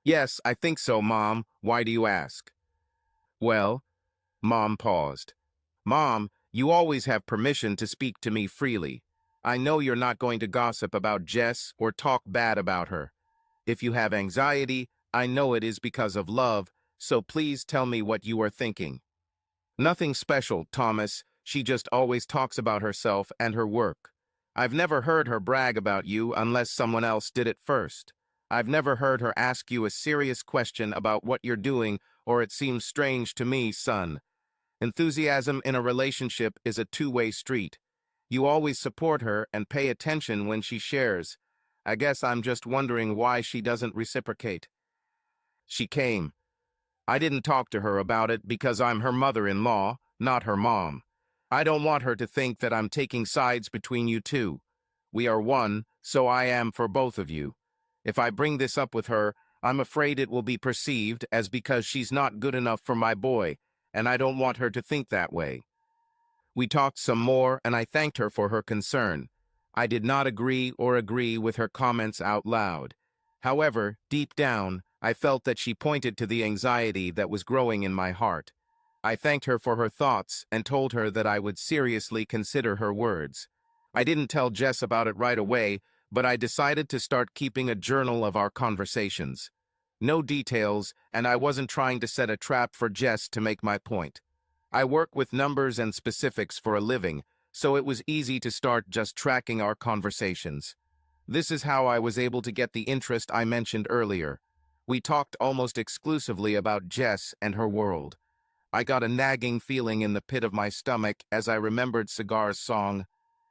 "Yes, I think so, Mom. Why do you ask?" "Well," Mom paused. "Mom, you always have permission to speak to me freely. I know you're not going to gossip about Jess or talk bad about her. If you have anxiety, I know it is because of love, so please tell me what you are thinking." "Nothing special, Thomas. She just always talks about herself and her work. I've never heard her brag about you unless someone else did it first. I've never heard her ask you a serious question about what you're doing, or it seems strange to me, son. Enthusiasm in a relationship is a two-way street. You always support her and pay attention when she shares. I guess I'm just wondering why she doesn't reciprocate." "She came. I didn't talk to her about it because I'm her mother-in-law, not her mom. I don't want her to think that I'm taking sides between you two. We are one, so I am for both of you. If I bring this up with her, I'm afraid it will be perceived as because she's not good enough for my boy, and I don't want her to think that way." We talked some more, and I thanked her for her concern. I did not agree with her comments out loud. However, deep down, I felt that she pointed to the anxiety that was growing in my heart. I thanked her for her thoughts and told her that I would seriously consider her words. I didn't tell Jess about it right away, but I decided to start keeping a journal of our conversations. No details, and I wasn't trying to set a trap for Jess to make my point. I work with numbers and specifics for a living, so it was easy to start just tracking our conversations. This is how I was able to get the interest I mentioned earlier. We talked almost exclusively about Jess and her world. I got a nagging feeling in the pit of my stomach as I remembered Cigar's song.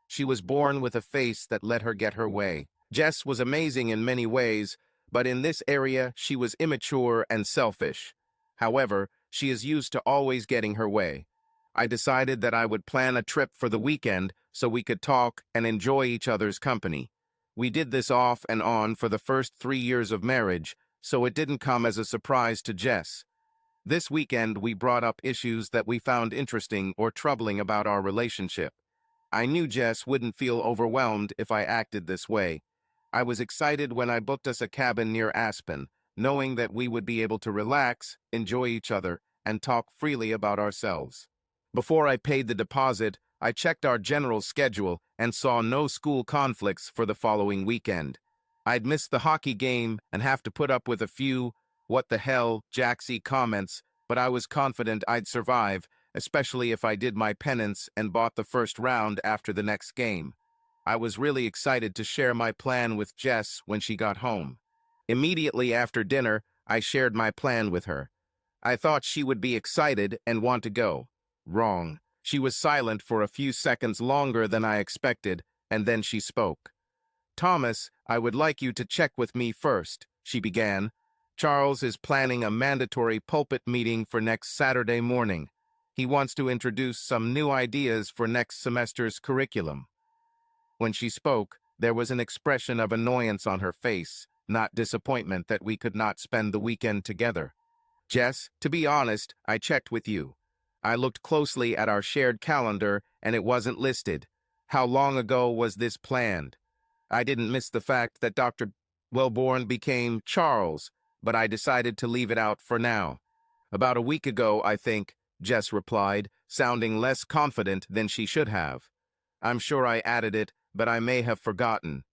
She was born with a face that let her get her way. Jess was amazing in many ways, but in this area she was immature and selfish. However, she is used to always getting her way. I decided that I would plan a trip for the weekend so we could talk and enjoy each other's company. We did this off and on for the first 3 years of marriage, so it didn't come as a surprise to Jess. This weekend we brought up issues that we found interesting or troubling about our relationship. I knew Jess wouldn't feel overwhelmed if I acted this way. I was excited when I booked us a cabin near Aspen, knowing that we would be able to relax, enjoy each other, and talk freely about ourselves. Before I paid the deposit, I checked our general schedule and saw no school conflicts for the following weekend. I'd missed the hockey game and have to put up with a few "what the hell" Jaxie comments, but I was confident I'd survive, especially if I did my penance and bought the first round after the next game. I was really excited to share my plan with Jess when she got home. Immediately after dinner, I shared my plan with her. I thought she would be excited and want to go. Wrong. She was silent for a few seconds longer than I expected, and then she spoke. "Thomas, I would like you to check with me first," she began. "Charles is planning a mandatory pulpit meeting for next Saturday morning. He wants to introduce some new ideas for next semester's curriculum." When she spoke, there was an expression of annoyance on her face, not disappointment that we could not spend the weekend together. "Jess, to be honest, I checked with you. I looked closely at our shared calendar, and it wasn't listed. How long ago was this planned? I didn't miss the fact that Dr. Wellborn became Charles, but I decided to leave it out for now. About a week ago, I think," Jess replied, sounding less confident than she should have. "I'm sure I added it, but I may have forgotten."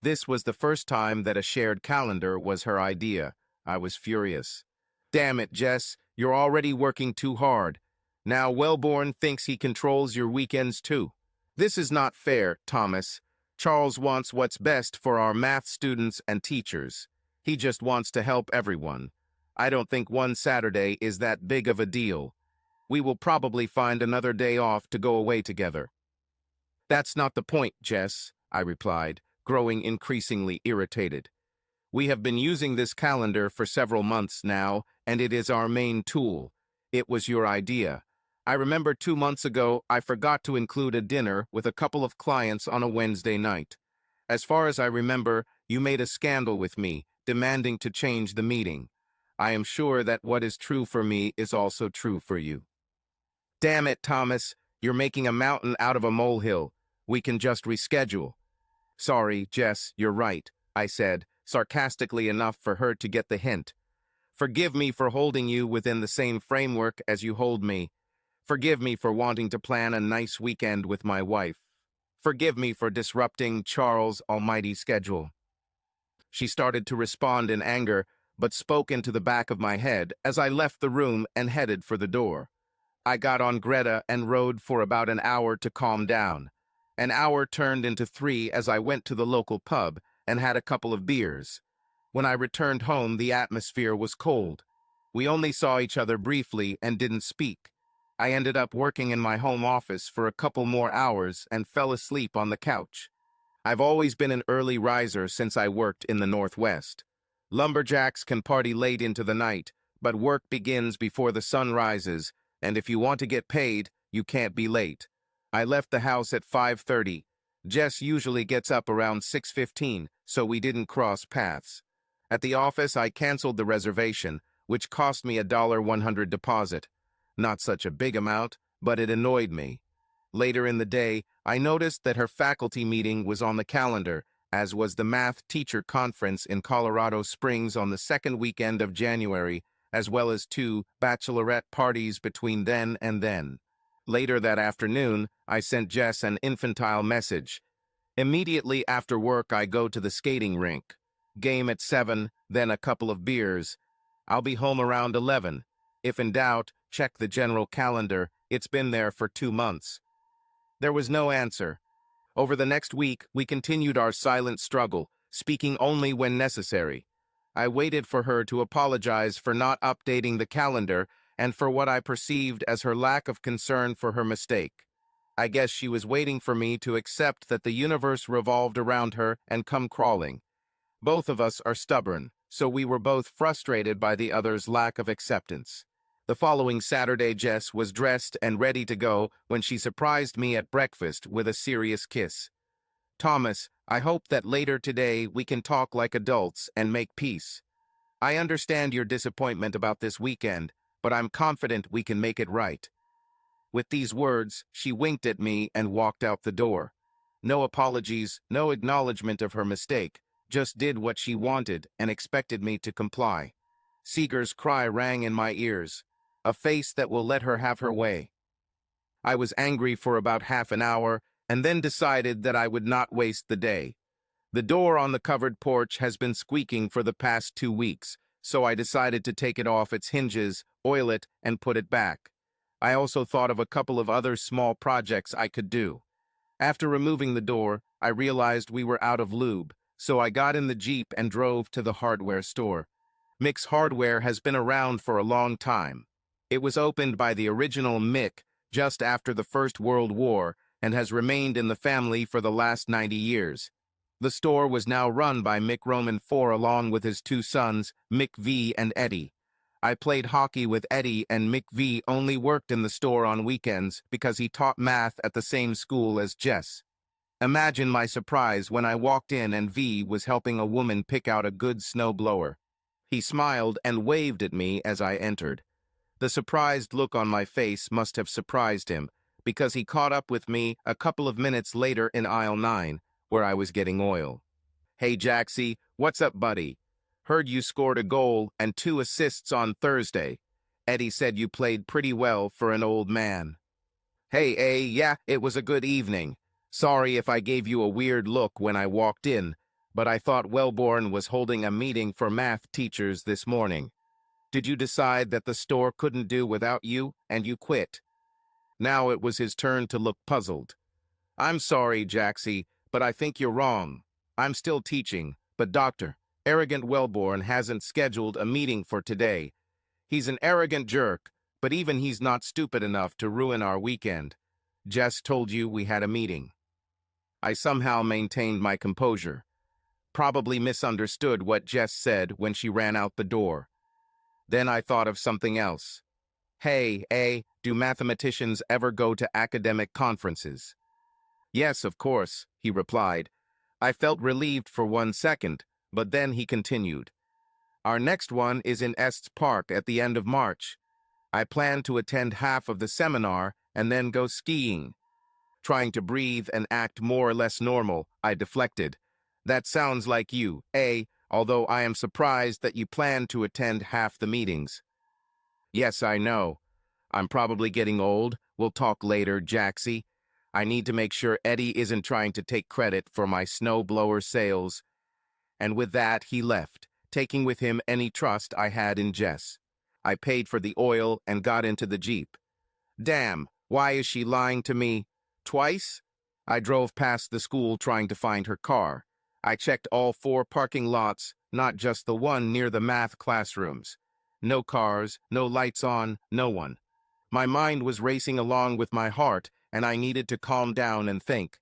This was the first time that a shared calendar was her idea. I was furious. "Damn it, Jess, you're already working too hard. Now Wellborn thinks he controls your weekends too. This is not fair, Thomas. Charles wants what's best for our math students and teachers. He just wants to help everyone. I don't think one Saturday is that big of a deal. We will probably find another day off to go away together." "That's not the point, Jess," I replied, growing increasingly irritated. "We have been using this calendar for several months now, and it is our main tool. It was your idea. I remember 2 months ago I forgot to include a dinner with a couple of clients on a Wednesday night. As far as I remember, you made a scandal with me, demanding to change the meeting. I am sure that what is true for me is also true for you." "Damn it, Thomas, you're making a mountain out of a molehill. We can just reschedule." "Sorry, Jess, you're right," I said, sarcastically enough for her to get the hint. "Forgive me for holding you within the same framework as you hold me. Forgive me for wanting to plan a nice weekend with my wife. Forgive me for disrupting Charles' almighty schedule." She started to respond in anger, but spoke into the back of my head as I left the room and headed for the door. I got on Greta and rode for about an hour to calm down. An hour turned into 3 as I went to the local pub and had a couple of beers. When I returned home, the atmosphere was cold. We only saw each other briefly and didn't speak. I ended up working in my home office for a couple more hours and fell asleep on the couch. I've always been an early riser since I worked in the Northwest. Lumberjacks can party late into the night, but work begins before the sun rises, and if you want to get paid, you can't be late. I left the house at 5:30. Jess usually gets up around 6:15, so we didn't cross paths. At the office, I canceled the reservation, which cost me a $100 deposit. Not such a big amount, but it annoyed me. Later in the day, I noticed that her faculty meeting was on the calendar, as was the math teacher conference in Colorado Springs on the second weekend of January, as well as 2 bachelorette parties between then and then. Later that afternoon, I sent Jess an infantile message. Immediately after work, I go to the skating rink. Game at 7, then a couple of beers. I'll be home around 11. If in doubt, check the general calendar. It's been there for 2 months. There was no answer. Over the next week, we continued our silent struggle, speaking only when necessary. I waited for her to apologize for not updating the calendar and for what I perceived as her lack of concern for her mistake. I guess she was waiting for me to accept that the universe revolved around her and come crawling. Both of us are stubborn, so we were both frustrated by the other's lack of acceptance. The following Saturday, Jess was dressed and ready to go when she surprised me at breakfast with a serious kiss. "Thomas, I hope that later today we can talk like adults and make peace. I understand your disappointment about this weekend, but I'm confident we can make it right." With these words, she winked at me and walked out the door. No apologies, no acknowledgement of her mistake, just did what she wanted and expected me to comply. Seeger's cry rang in my ears. A face that will let her have her way. I was angry for about half an hour and then decided that I would not waste the day. The door on the covered porch has been squeaking for the past 2 weeks, so I decided to take it off its hinges, oil it, and put it back. I also thought of a couple of other small projects I could do. After removing the door, I realized we were out of lube, so I got in the Jeep and drove to the hardware store. Mick's Hardware has been around for a long time. It was opened by the original Mick just after the First World War and has remained in the family for the last 90 years. The store was now run by Mick Roman IV along with his two sons, Mick V and Eddie. I played hockey with Eddie, and Mick V only worked in the store on weekends because he taught math at the same school as Jess. Imagine my surprise when I walked in and V was helping a woman pick out a good snowblower. He smiled and waved at me as I entered. The surprised look on my face must have surprised him, because he caught up with me a couple of minutes later in aisle 9, where I was getting oil. "Hey Jaxie, what's up, buddy? Heard you scored a goal and 2 assists on Thursday. Eddie said you played pretty well for an old man." "Hey, yeah, it was a good evening. Sorry if I gave you a weird look when I walked in, but I thought Wellborn was holding a meeting for math teachers this morning. Did you decide that the store couldn't do without you, and you quit?" Now it was his turn to look puzzled. "I'm sorry, Jaxie, but I think you're wrong. I'm still teaching, but Dr. Arrogant Wellborn hasn't scheduled a meeting for today. He's an arrogant jerk, but even he's not stupid enough to ruin our weekend. Jess told you we had a meeting." I somehow maintained my composure. Probably misunderstood what Jess said when she ran out the door. Then I thought of something else. "Hey, do mathematicians ever go to academic conferences?" "Yes, of course," he replied. I felt relieved for 1 second, but then he continued. "Our next one is in Estes Park at the end of March. I plan to attend half of the seminar and then go skiing." Trying to breathe and act more or less normal, I deflected. "That sounds like you, although I am surprised that you plan to attend half the meetings." "Yes, I know. I'm probably getting old. We'll talk later, Jaxie. I need to make sure Eddie isn't trying to take credit for my snowblower sales." And with that, he left, taking with him any trust I had in Jess. I paid for the oil and got into the Jeep. Damn, why is she lying to me? Twice? I drove past the school trying to find her car. I checked all 4 parking lots, not just the one near the math classrooms. No cars, no lights on, no one. My mind was racing along with my heart, and I needed to calm down and think.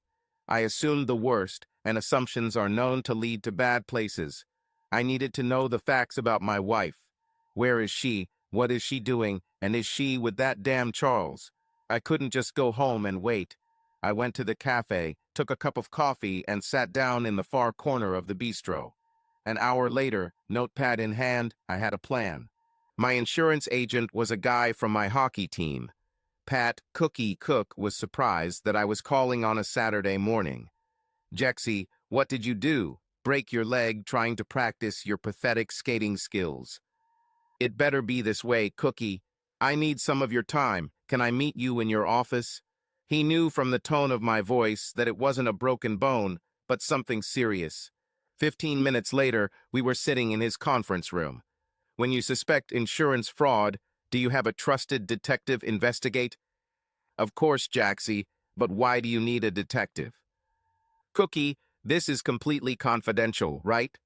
I assumed the worst, and assumptions are known to lead to bad places. I needed to know the facts about my wife. Where is she? What is she doing? And is she with that damn Charles? I couldn't just go home and wait. I went to the cafe, took a cup of coffee, and sat down in the far corner of the bistro. An hour later, notepad in hand, I had a plan. My insurance agent was a guy from my hockey team. Pat Cookie Cook was surprised that I was calling on a Saturday morning. "Jexie, what did you do? Break your leg trying to practice your pathetic skating skills?" "It better be this way, Cookie. I need some of your time. Can I meet you in your office?" He knew from the tone of my voice that it wasn't a broken bone, but something serious. 15 minutes later, we were sitting in his conference room. "When you suspect insurance fraud, do you have a trusted detective investigate?" "Of course, Jaxie, but why do you need a detective?" "Cookie, this is completely confidential, right?"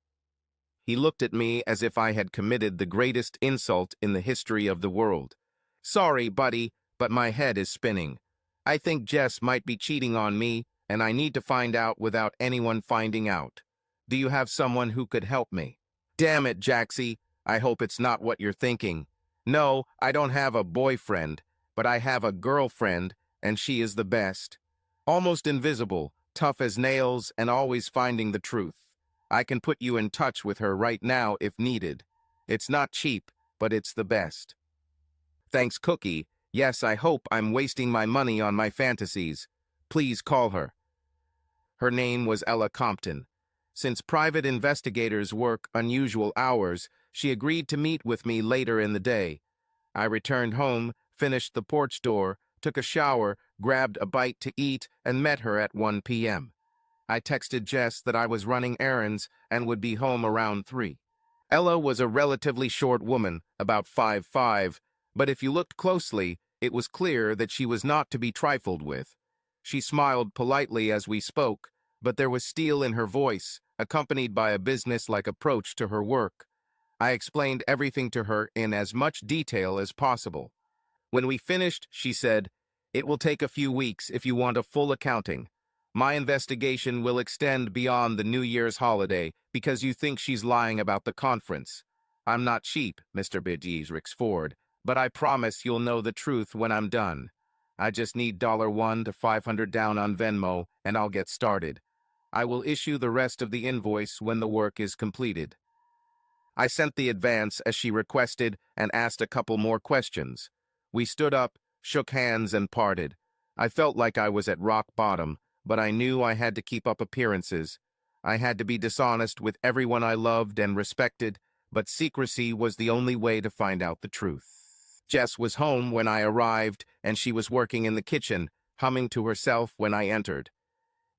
He looked at me as if I had committed the greatest insult in the history of the world. "Sorry, buddy, but my head is spinning. I think Jess might be cheating on me, and I need to find out without anyone finding out. Do you have someone who could help me?" "Damn it, Jaxie. I hope it's not what you're thinking. No, I don't have a boyfriend, but I have a girlfriend, and she is the best. Almost invisible, tough as nails, and always finding the truth. I can put you in touch with her right now if needed. It's not cheap, but it's the best." "Thanks, Cookie. Yes, I hope I'm wasting my money on my fantasies. Please call her." Her name was Ella Compton. Since private investigators work unusual hours, she agreed to meet with me later in the day. I returned home, finished the porch door, took a shower, grabbed a bite to eat, and met her at 1 p.m. I texted Jess that I was running errands and would be home around 3. Ella was a relatively short woman, about 5'5", but if you looked closely, it was clear that she was not to be trifled with. She smiled politely as we spoke, but there was steel in her voice, accompanied by a business-like approach to her work. I explained everything to her in as much detail as possible. When we finished, she said, "It will take a few weeks if you want a full accounting. My investigation will extend beyond the New Year's holiday because you think she's lying about the conference. I'm not cheap, Mr. Bidges Rixford, but I promise you'll know the truth when I'm done. I just need $1 to $500 down on Venmo, and I'll get started. I will issue the rest of the invoice when the work is completed." I sent the advance as she requested and asked a couple more questions. We stood up, shook hands, and parted. I felt like I was at rock bottom, but I knew I had to keep up appearances. I had to be dishonest with everyone I loved and respected, but secrecy was the only way to find out the truth. Jess was home when I arrived, and she was working in the kitchen, humming to herself when I entered.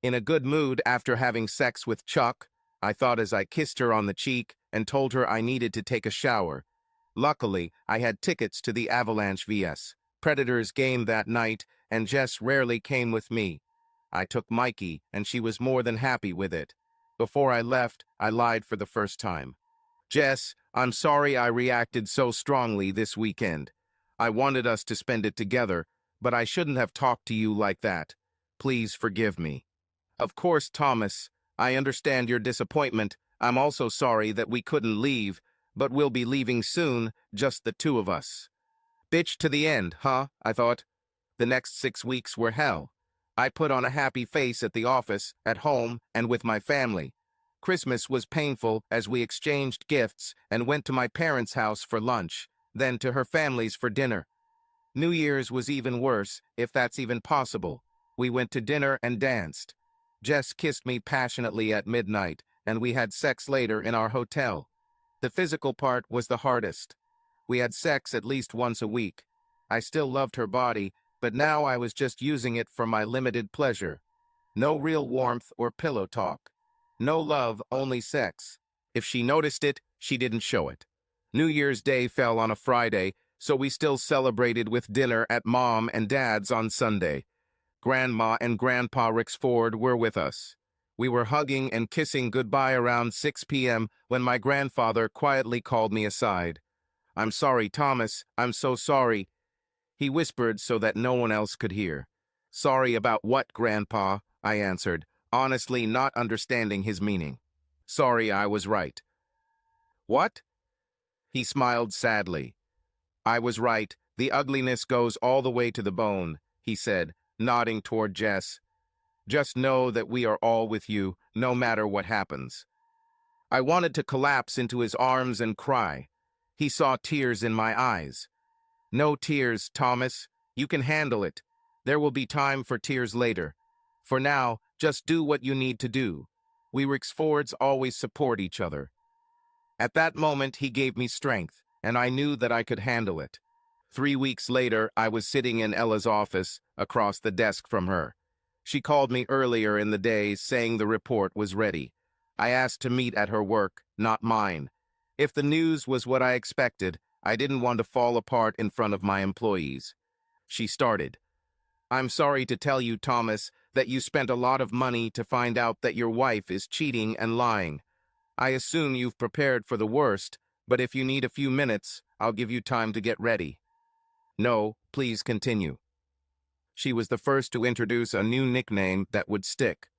In a good mood after having sex with Chuck, I thought as I kissed her on the cheek and told her I needed to take a shower. Luckily, I had tickets to the Avalanche vs. Predators game that night, and Jess rarely came with me. I took Mikey, and she was more than happy with it. Before I left, I lied for the first time. "Jess, I'm sorry I reacted so strongly this weekend. I wanted us to spend it together, but I shouldn't have talked to you like that. Please forgive me." "Of course, Thomas. I understand your disappointment. I'm also sorry that we couldn't leave, but we'll be leaving soon, just the two of us." Bitch to the end, huh? I thought. The next 6 weeks were hell. I put on a happy face at the office, at home, and with my family. Christmas was painful as we exchanged gifts and went to my parents' house for lunch, then to her family's for dinner. New Year's was even worse, if that's even possible. We went to dinner and danced. Jess kissed me passionately at midnight, and we had sex later in our hotel. The physical part was the hardest. We had sex at least once a week. I still loved her body, but now I was just using it for my limited pleasure. No real warmth or pillow talk. No love, only sex. If she noticed it, she didn't show it. New Year's Day fell on a Friday, so we still celebrated with dinner at Mom and Dad's on Sunday. Grandma and Grandpa Rixford were with us. We were hugging and kissing goodbye around 6 p.m. when my grandfather quietly called me aside. "I'm sorry, Thomas. I'm so sorry," he whispered so that no one else could hear. "Sorry about what, Grandpa?" I answered, honestly not understanding his meaning. "Sorry, I was right." "What?" He smiled sadly. "I was right. The ugliness goes all the way to the bone," he said, nodding toward Jess. "Just know that we are all with you, no matter what happens." I wanted to collapse into his arms and cry. He saw tears in my eyes. "No tears, Thomas. You can handle it. There will be time for tears later. For now, just do what you need to do. We Rixfords always support each other." At that moment, he gave me strength, and I knew that I could handle it. 3 weeks later, I was sitting in Ella's office, across the desk from her. She called me earlier in the day, saying the report was ready. I asked to meet at her work, not mine. If the news was what I expected, I didn't want to fall apart in front of my employees. She started. "I'm sorry to tell you, Thomas, that you spent a lot of money to find out that your wife is cheating and lying. I assume you've prepared for the worst, but if you need a few minutes, I'll give you time to get ready." "No, please continue." She was the first to introduce a new nickname that would stick.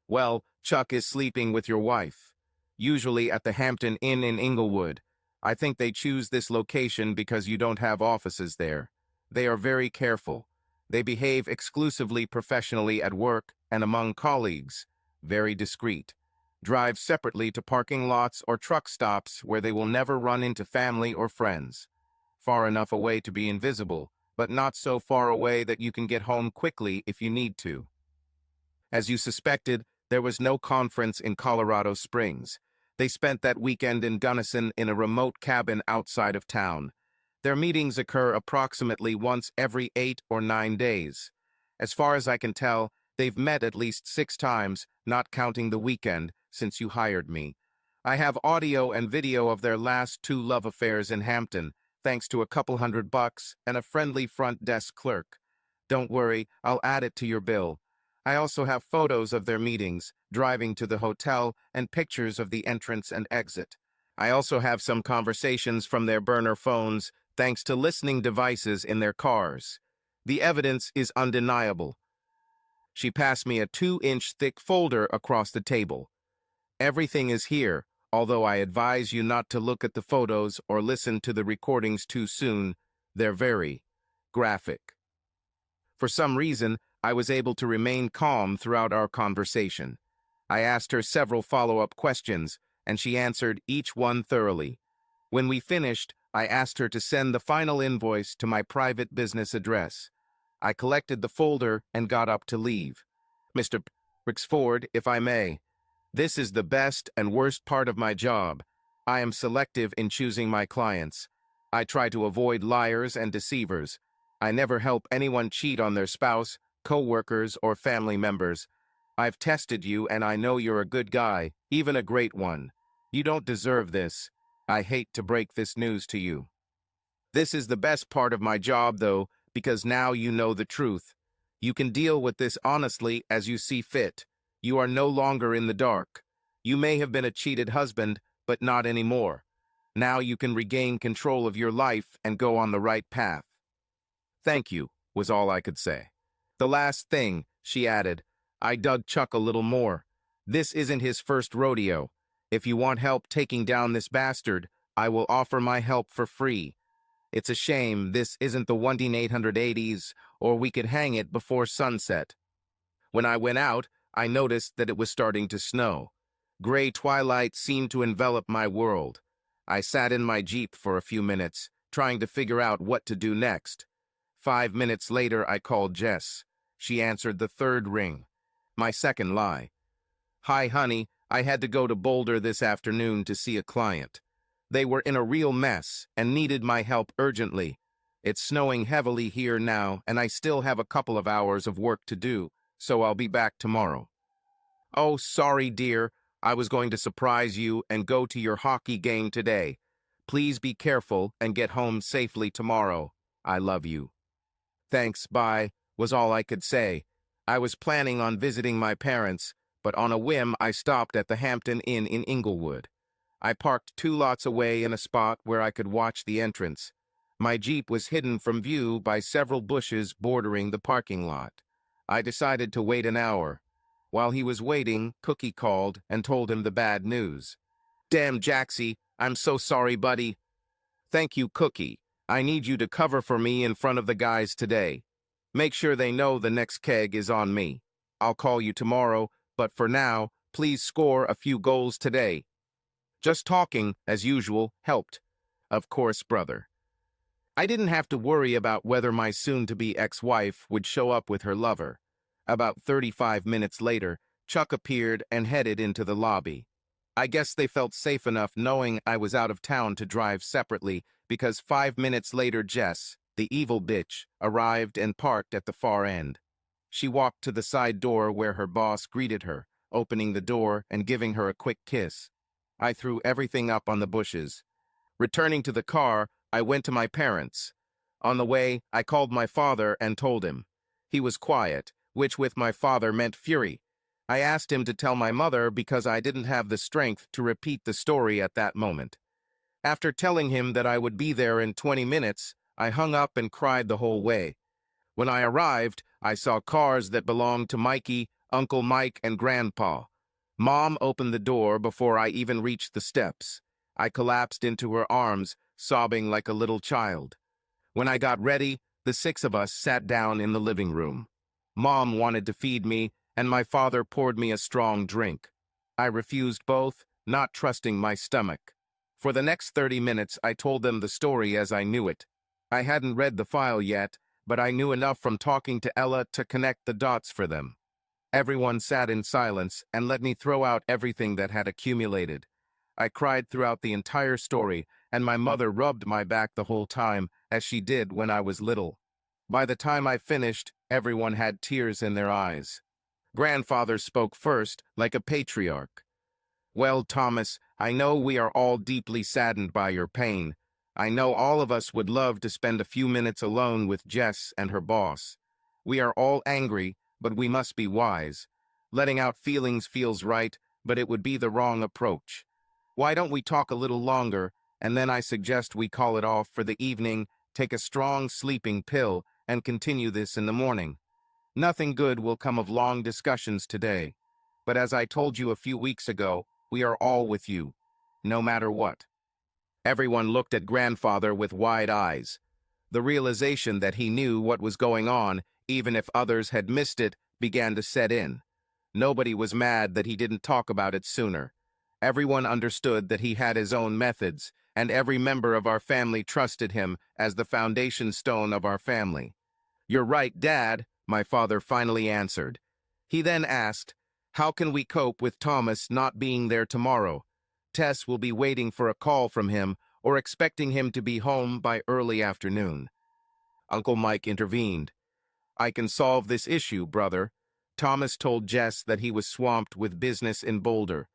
"Well, Chuck is sleeping with your wife. Usually at the Hampton Inn in Inglewood. I think they choose this location because you don't have offices there. They are very careful. They behave exclusively professionally at work and among colleagues. Very discreet. Drive separately to parking lots or truck stops where they will never run into family or friends. Far enough away to be invisible, but not so far away that you can get home quickly if you need to." As you suspected, there was no conference in Colorado Springs. They spent that weekend in Gunnison in a remote cabin outside of town. Their meetings occur approximately once every 8 or 9 days. As far as I can tell, they've met at least 6 times, not counting the weekend, since you hired me. I have audio and video of their last 2 love affairs in Hampton, thanks to a couple $100 and a friendly front desk clerk. Don't worry, I'll add it to your bill. I also have photos of their meetings, driving to the hotel, and pictures of the entrance and exit. I also have some conversations from their burner phones thanks to listening devices in their cars. The evidence is undeniable. She passed me a 2-inch thick folder across the table. Everything is here, although I advise you not to look at the photos or listen to the recordings too soon. They're very graphic. For some reason, I was able to remain calm throughout our conversation. I asked her several follow-up questions, and she answered each one thoroughly. When we finished, I asked her to send the final invoice to my private business address. I collected the folder and got up to leave. Mr. Rixford, if I may, this is the best and worst part of my job. I am selective in choosing my clients. I try to avoid liars and deceivers. I never help anyone cheat on their spouse, co-workers, or family members. I've tested you and I know you're a good guy, even a great one. You don't deserve this. I hate to break this news to you. This is the best part of my job, though, because now you know the truth. You can deal with this honestly as you see fit. You are no longer in the dark. You may have been a cheated husband, but not anymore. Now you can regain control of your life and go on the right path. Thank you, was all I could say. The last thing, she added, I dug Chuck a little more. This isn't his first rodeo. If you want help taking down this bastard, I will offer my help for free. It's a shame this isn't the 1880s, or we could hang it before sunset. When I went out, I noticed that it was starting to snow. Gray twilight seemed to envelop my world. I sat in my Jeep for a few minutes, trying to figure out what to do next. 5 minutes later, I called Jess. She answered the third ring. My second lie. Hi, honey, I had to go to Boulder this afternoon to see a client. They were in a real mess and needed my help urgently. It's snowing heavily here now, and I still have a couple of hours of work to do, so I'll be back tomorrow. Oh, sorry, dear. I was going to surprise you and go to your hockey game today. Please be careful and get home safely tomorrow. I love you. Thanks, bye, was all I could say. I was planning on visiting my parents, but on a whim I stopped at the Hampton Inn in Inglewood. I parked 2 lots away in a spot where I could watch the entrance. My Jeep was hidden from view by several bushes bordering the parking lot. I decided to wait an hour. While he was waiting, Cookie called and told him the bad news. Damn, Jaxie, I'm so sorry, buddy. Thank you, Cookie. I need you to cover for me in front of the guys today. Make sure they know the next keg is on me. I'll call you tomorrow, but for now, please score a few goals today. Just talking, as usual, helped. Of course, brother. I didn't have to worry about whether my soon-to-be ex-wife would show up with her lover. About 35 minutes later, Chuck appeared and headed into the lobby. I guess they felt safe enough knowing I was out of town to drive separately, because 5 minutes later Jess, the evil bitch, arrived and parked at the far end. She walked to the side door where her boss greeted her, opening the door and giving her a quick kiss. I threw everything up on the bushes. Returning to the car, I went to my parents. On the way, I called my father and told him. He was quiet, which with my father meant fury. I asked him to tell my mother because I didn't have the strength to repeat the story at that moment. After telling him that I would be there in 20 minutes, I hung up and cried the whole way. When I arrived, I saw cars that belonged to Mikey, Uncle Mike, and Grandpa. Mom opened the door before I even reached the steps. I collapsed into her arms, sobbing like a little child. When I got ready, the 6 of us sat down in the living room. Mom wanted to feed me, and my father poured me a strong drink. I refused both, not trusting my stomach. For the next 30 minutes, I told them the story as I knew it. I hadn't read the file yet, but I knew enough from talking to Ella to connect the dots for them. Everyone sat in silence and let me throw out everything that had accumulated. I cried throughout the entire story, and my mother rubbed my back the whole time, as she did when I was little. By the time I finished, everyone had tears in their eyes. Grandfather spoke first, like a patriarch. Well, Thomas, I know we are all deeply saddened by your pain. I know all of us would love to spend a few minutes alone with Jess and her boss. We are all angry, but we must be wise. Letting out feelings feels right, but it would be the wrong approach. Why don't we talk a little longer, and then I suggest we call it off for the evening, take a strong sleeping pill, and continue this in the morning. Nothing good will come of long discussions today. But as I told you a few weeks ago, we are all with you, no matter what. Everyone looked at grandfather with wide eyes. The realization that he knew what was going on, even if others had missed it, began to set in. Nobody was mad that he didn't talk about it sooner. Everyone understood that he had his own methods, and every member of our family trusted him as the foundation stone of our family. "You're right, Dad," my father finally answered. He then asked, "How can we cope with Thomas not being there tomorrow? Tess will be waiting for a call from him or expecting him to be home by early afternoon." Uncle Mike intervened. "I can solve this issue, brother." Thomas told Jess that he was swamped with business in Boulder.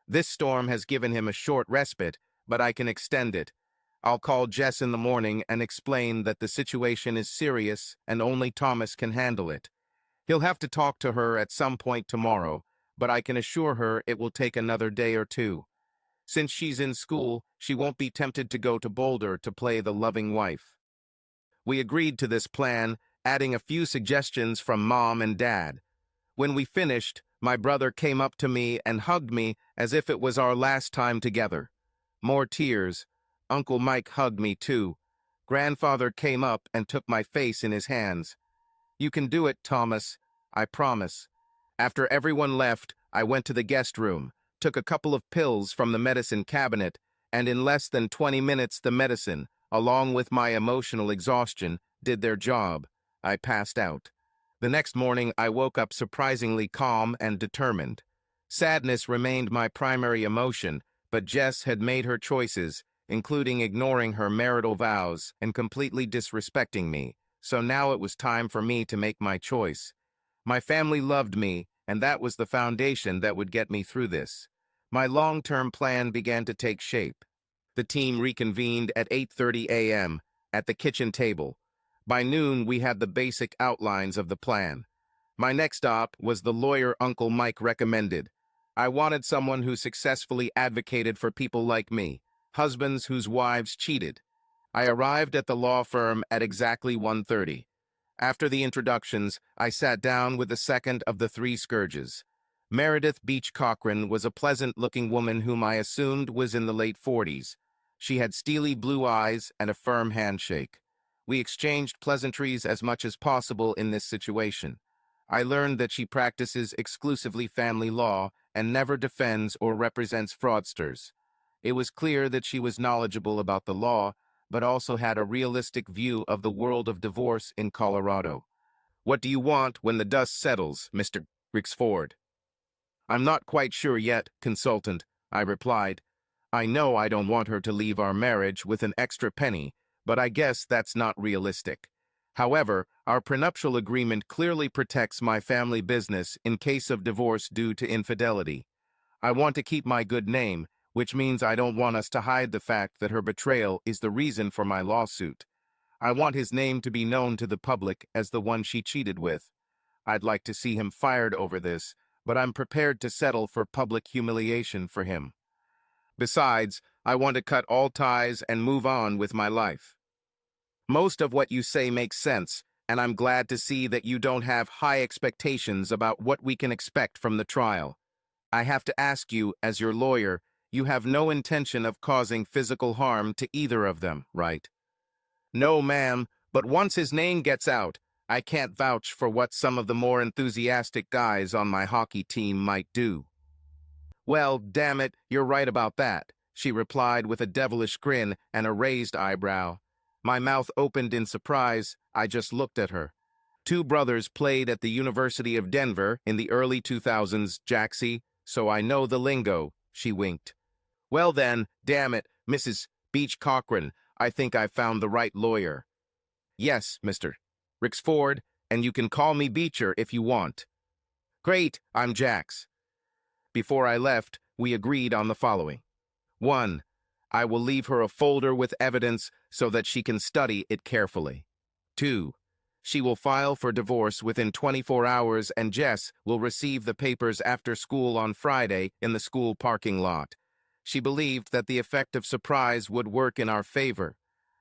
"This storm has given him a short respite, but I can extend it. I'll call Jess in the morning and explain that the situation is serious and only Thomas can handle it. He'll have to talk to her at some point tomorrow, but I can assure her it will take another day or two. Since she's in school, she won't be tempted to go to Boulder to play the loving wife." We agreed to this plan, adding a few suggestions from Mom and Dad. When we finished, my brother came up to me and hugged me as if it was our last time together. More tears. Uncle Mike hugged me too. Grandfather came up and took my face in his hands. "You can do it, Thomas. I promise." After everyone left, I went to the guest room, took a couple of pills from the medicine cabinet, and in less than 20 minutes the medicine, along with my emotional exhaustion, did their job. I passed out. The next morning I woke up surprisingly calm and determined. Sadness remained my primary emotion, but Jess had made her choices, including ignoring her marital vows and completely disrespecting me, so now it was time for me to make my choice. My family loved me, and that was the foundation that would get me through this. My long-term plan began to take shape. The team reconvened at 8:30 a.m. at the kitchen table. By noon, we had the basic outlines of the plan. My next stop was the lawyer Uncle Mike recommended. I wanted someone who successfully advocated for people like me, husbands whose wives cheated. I arrived at the law firm at exactly 1:30. After the introductions, I sat down with the second of the three scourges. Meredith Beach Cochran was a pleasant-looking woman whom I assumed was in the late 40s. She had steely blue eyes and a firm handshake. We exchanged pleasantries as much as possible in this situation. I learned that she practices exclusively family law and never defends or represents fraudsters. It was clear that she was knowledgeable about the law, but also had a realistic view of the world of divorce in Colorado. "What do you want when the dust settles, Mr. Rixford?" "I'm not quite sure yet, consultant," I replied. "I know I don't want her to leave our marriage with an extra penny, but I guess that's not realistic. However, our prenuptial agreement clearly protects my family business in case of divorce due to infidelity. I want to keep my good name, which means I don't want us to hide the fact that her betrayal is the reason for my lawsuit. I want his name to be known to the public as the one she cheated with. I'd like to see him fired over this, but I'm prepared to settle for public humiliation for him. Besides, I want to cut all ties and move on with my life." "Most of what you say makes sense, and I'm glad to see that you don't have high expectations about what we can expect from the trial. I have to ask you, as your lawyer, you have no intention of causing physical harm to either of them, right?" "No, ma'am, but once his name gets out, I can't vouch for what some of the more enthusiastic guys on my hockey team might do." "Well, damn it, you're right about that," she replied with a devilish grin and a raised eyebrow. My mouth opened in surprise. I just looked at her. "Two brothers played at the University of Denver in the early 2000s, Jaxie, so I know the lingo," she winked. "Well then, damn it, Mrs. Beach Cochran, I think I've found the right lawyer." "Yes, Mr. Rixford, and you can call me Beecher if you want." "Great, I'm Jax." Before I left, we agreed on the following. 1. I will leave her a folder with evidence so that she can study it carefully. 2. She will file for divorce within 24 hours and Jess will receive the papers after school on Friday in the school parking lot. She believed that the effect of surprise would work in our favor.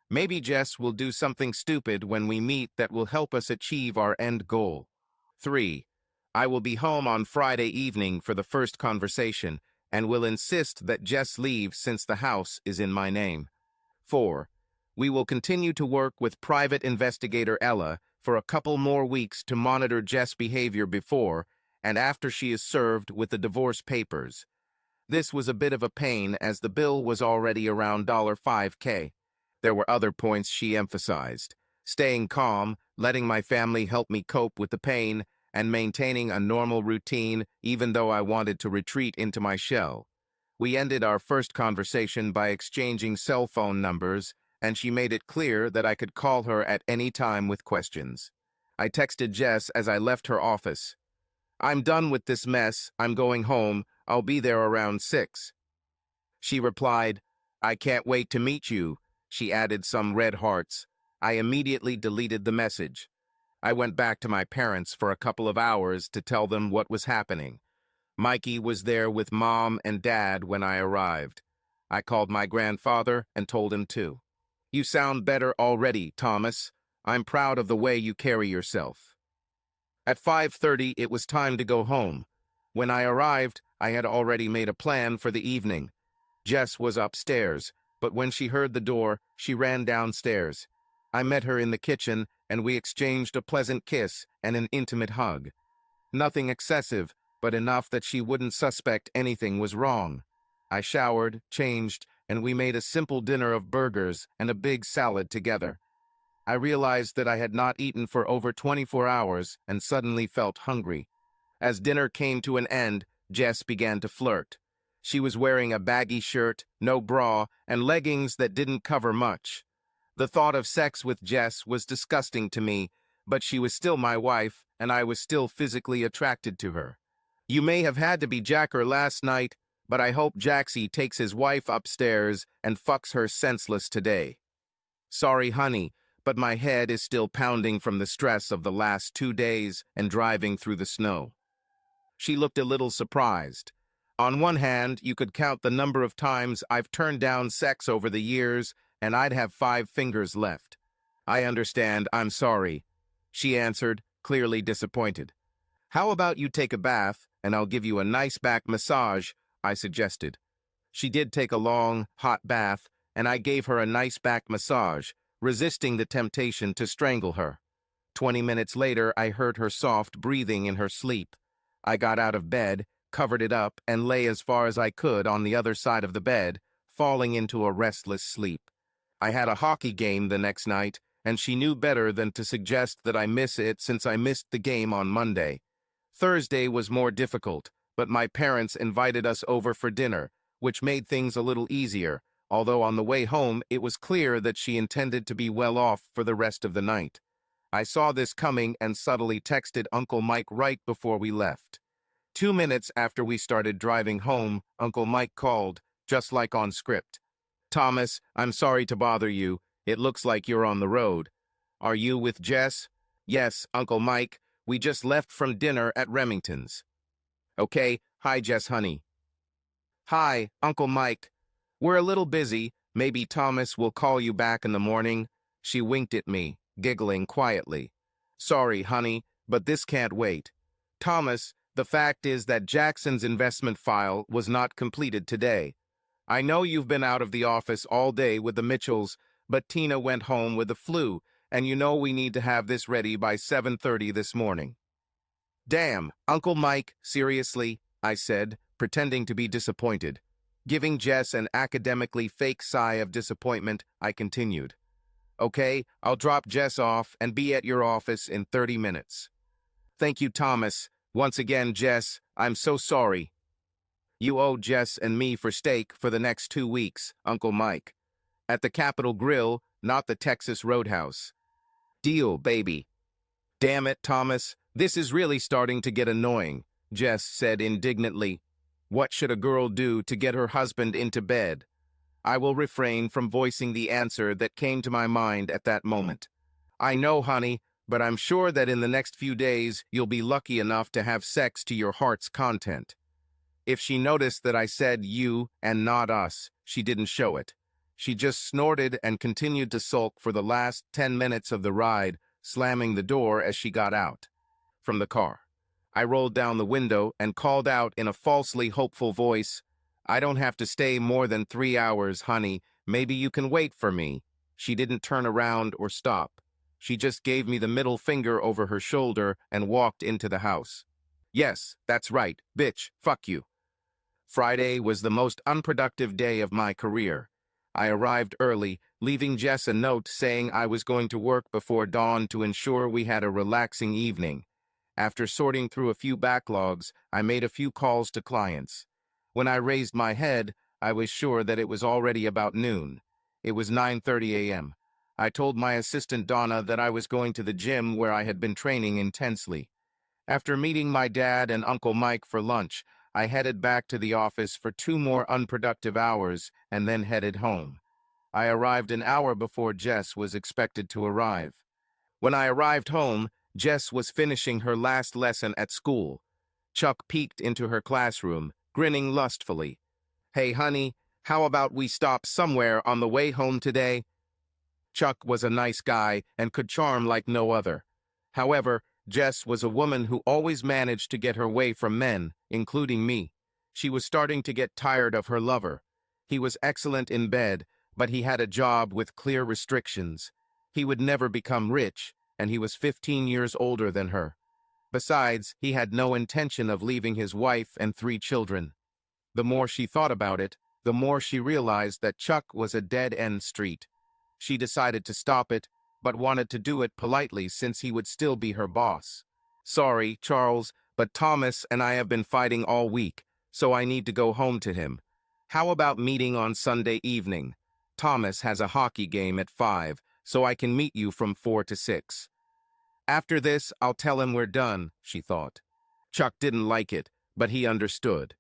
Maybe Jess will do something stupid when we meet that will help us achieve our end goal. 3. I will be home on Friday evening for the first conversation and will insist that Jess leave since the house is in my name. 4. We will continue to work with private investigator Ella for a couple more weeks to monitor Jess' behavior before and after she is served with the divorce papers. This was a bit of a pain as the bill was already around $5K. There were other points she emphasized: staying calm, letting my family help me cope with the pain, and maintaining a normal routine even though I wanted to retreat into my shell. We ended our first conversation by exchanging cell phone numbers, and she made it clear that I could call her at any time with questions. I texted Jess as I left her office. "I'm done with this mess. I'm going home. I'll be there around 6. She replied, "I can't wait to meet you." She added some red hearts. I immediately deleted the message. I went back to my parents for a couple of hours to tell them what was happening. Mikey was there with Mom and Dad when I arrived. I called my grandfather and told him too. "You sound better already, Thomas. I'm proud of the way you carry yourself." At 5:30, it was time to go home. When I arrived, I had already made a plan for the evening. Jess was upstairs, but when she heard the door, she ran downstairs. I met her in the kitchen, and we exchanged a pleasant kiss and an intimate hug. Nothing excessive, but enough that she wouldn't suspect anything was wrong. I showered, changed, and we made a simple dinner of burgers and a big salad together. I realized that I had not eaten for over 24 hours and suddenly felt hungry. As dinner came to an end, Jess began to flirt. She was wearing a baggy shirt, no bra, and leggings that didn't cover much. The thought of sex with Jess was disgusting to me, but she was still my wife, and I was still physically attracted to her. "You may have had to be Jacker last night, but I hope Jaxie takes his wife upstairs and fucks her senseless today." "Sorry, honey, but my head is still pounding from the stress of the last 2 days and driving through the snow." She looked a little surprised. On one hand, you could count the number of times I've turned down sex over the years, and I'd have 5 fingers left. "I understand, I'm sorry," she answered, clearly disappointed. "How about you take a bath, and I'll give you a nice back massage," I suggested. She did take a long, hot bath, and I gave her a nice back massage, resisting the temptation to strangle her. 20 minutes later, I heard her soft breathing in her sleep. I got out of bed, covered it up, and lay as far as I could on the other side of the bed, falling into a restless sleep. I had a hockey game the next night, and she knew better than to suggest that I miss it since I missed the game on Monday. Thursday was more difficult, but my parents invited us over for dinner, which made things a little easier, although on the way home it was clear that she intended to be well off for the rest of the night. I saw this coming and subtly texted Uncle Mike right before we left. 2 minutes after we started driving home, Uncle Mike called, just like on script. "Thomas, I'm sorry to bother you. It looks like you're on the road. Are you with Jess?" "Yes, Uncle Mike. We just left from dinner at Remington's." "Okay, hi Jess honey." "Hi, Uncle Mike. We're a little busy. Maybe Thomas will call you back in the morning." She winked at me, giggling quietly. "Sorry, honey, but this can't wait. Thomas, the fact is that Jackson's investment file was not completed today. I know you've been out of the office all day with the Mitchells, but Tina went home with the flu, and you know we need to have this ready by 7:30 this morning." "Damn, Uncle Mike, seriously?" I said, pretending to be disappointed. Giving Jess an academically fake sigh of disappointment, I continued. "Okay, I'll drop Jess off and be at your office in 30 minutes. "Thank you, Thomas. Once again, Jess, I'm so sorry. You owe Jess and me for steak for the next 2 weeks, Uncle Mike. At the Capitol Grill, not the Texas Roadhouse. Deal, baby." "Damn it, Thomas. This is really starting to get annoying," Jess said indignantly. "What should a girl do to get her husband into bed?" I will refrain from voicing the answer that came to my mind at that moment. "I know, honey, but I'm sure that in the next few days you'll be lucky enough to have sex to your heart's content." If she noticed that I said you and not us, she didn't show it. She just snorted and continued to sulk for the last 10 minutes of the ride, slamming the door as she got out from the car. I rolled down the window and called out in a falsely hopeful voice, "I don't have to stay more than 3 hours, honey. Maybe you can wait for me." She didn't turn around or stop. She just gave me the middle finger over her shoulder and walked into the house. Yes, that's right, bitch, fuck you. Friday was the most unproductive day of my career. I arrived early, leaving Jess a note saying I was going to work before dawn to ensure we had a relaxing evening. After sorting through a few backlogs, I made a few calls to clients. When I raised my head, I was sure that it was already about noon. It was 9:30 a.m. I told my assistant Donna that I was going to the gym where I had been training intensely. After meeting my dad and Uncle Mike for lunch, I headed back to the office for 2 more unproductive hours and then headed home. I arrived an hour before Jess was expected to arrive. When I arrived home, Jess was finishing her last lesson at school. Chuck peeked into her classroom, grinning lustfully. "Hey, honey, how about we stop somewhere on the way home today?" Chuck was a nice guy and could charm like no other. However, Jess was a woman who always managed to get her way from men, including me. She was starting to get tired of her lover. He was excellent in bed, but he had a job with clear restrictions. He would never become rich, and he was 15 years older than her. Besides, he had no intention of leaving his wife and 3 children. The more she thought about it, the more she realized that Chuck was a dead-end street. She decided to stop it, but wanted to do it politely since he would still be her boss. "Sorry, Charles, but Thomas and I have been fighting all week, so I need to go home to him. How about meeting on Sunday evening? Thomas has a hockey game at 5, so I can meet you from 4 to 6. After this, I'll tell him we're done," she thought. Chuck didn't like it, but he understood.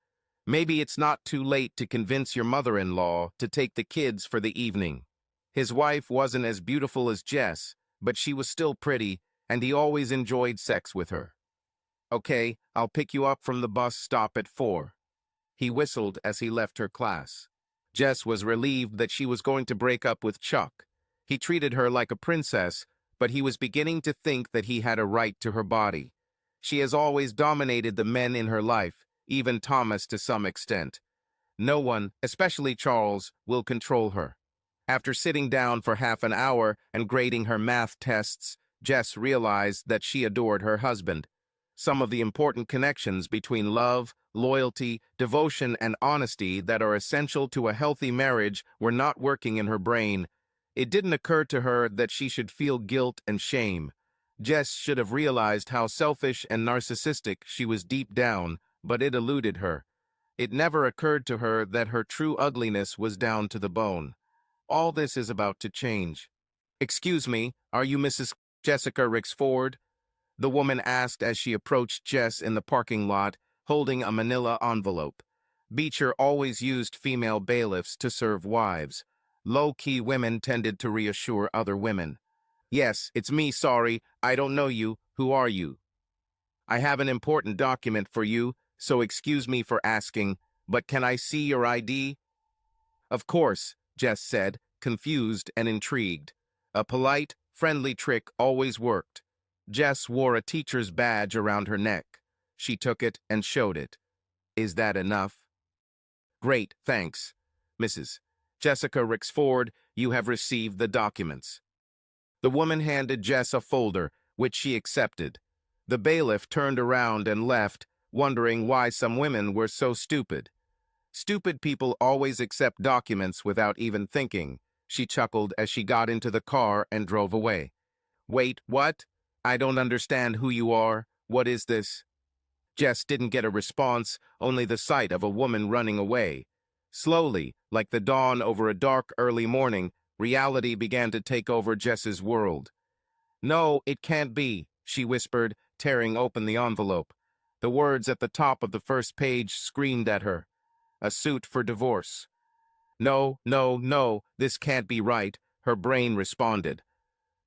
Maybe it's not too late to convince your mother-in-law to take the kids for the evening. His wife wasn't as beautiful as Jess, but she was still pretty, and he always enjoyed sex with her. "Okay, I'll pick you up from the bus stop at 4. He whistled as he left her class. Jess was relieved that she was going to break up with Chuck. He treated her like a princess, but he was beginning to think that he had a right to her body. She has always dominated the men in her life, even Thomas to some extent. No one, especially Charles, will control her. After sitting down for half an hour and grading her math tests, Jess realized that she adored her husband. Some of the important connections between love, loyalty, devotion, and honesty that are essential to a healthy marriage were not working in her brain. It didn't occur to her that she should feel guilt and shame. Jess should have realized how selfish and narcissistic she was deep down, but it eluded her. It never occurred to her that her true ugliness was down to the bone. All this is about to change. "Excuse me, are you Mrs. Jessica Rixford?" the woman asked as she approached Jess in the parking lot, holding a manila envelope. Beecher always used female bailiffs to serve wives. Low-key women tended to reassure other women. "Yes, it's me, sorry, I don't know you. Who are you?" "I have an important document for you, so excuse me for asking, but can I see your ID?" "Of course," Jess said, confused and intrigued. A polite, friendly trick always worked. Jess wore a teacher's badge around her neck. She took it and showed it. "Is that enough?" "Great, thanks. Mrs. Jessica Rixford, you have received the documents." The woman handed Jess a folder, which she accepted. The bailiff turned around and left, wondering why some women were so stupid. "Stupid people always accept documents without even thinking," she chuckled as she got into the car and drove away. "Wait, what? I don't understand who you are. What is this?" Jess didn't get a response, only the sight of a woman running away. Slowly, like the dawn over a dark early morning, reality began to take over Jess's world. "No, it can't be," she whispered, tearing open the envelope. The words at the top of the first page screamed at her. "A suit for divorce." "No, no, no, this can't be right," her brain responded.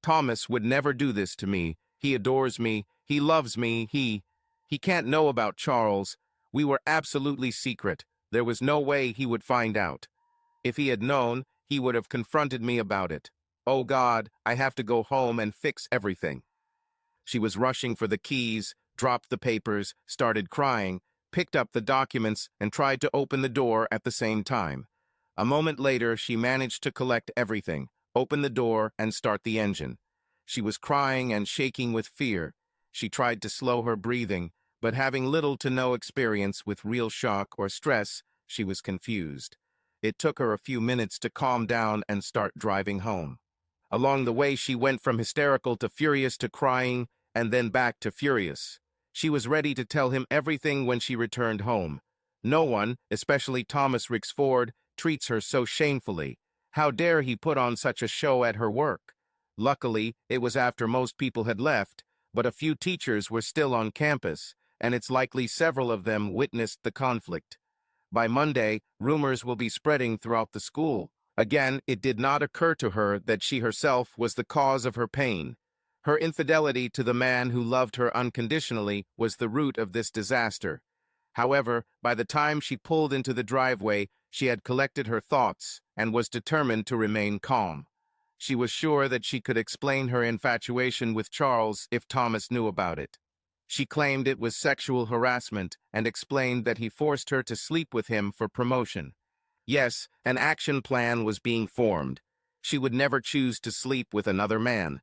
"Thomas would never do this to me. He adores me. He loves me. He can't know about Charles. We were absolutely secret. There was no way he would find out. If he had known, he would have confronted me about it. Oh God, I have to go home and fix everything. She was rushing for the keys, dropped the papers, started crying, picked up the documents, and tried to open the door at the same time. A moment later, she managed to collect everything, open the door, and start the engine. She was crying and shaking with fear. She tried to slow her breathing, but having little to no experience with real shock or stress, she was confused. It took her a few minutes to calm down and start driving home. Along the way, she went from hysterical to furious to crying, and then back to furious. She was ready to tell him everything when she returned home. No one, especially Thomas Rixford, treats her so shamefully. How dare he put on such a show at her work? Luckily, it was after most people had left, but a few teachers were still on campus, and it's likely several of them witnessed the conflict. By Monday, rumors will be spreading throughout the school. Again, it did not occur to her that she herself was the cause of her pain. Her infidelity to the man who loved her unconditionally was the root of this disaster. However, by the time she pulled into the driveway, she had collected her thoughts and was determined to remain calm. She was sure that she could explain her infatuation with Charles if Thomas knew about it. She claimed it was sexual harassment and explained that he forced her to sleep with him for promotion. Yes, an action plan was being formed. She would never choose to sleep with another man.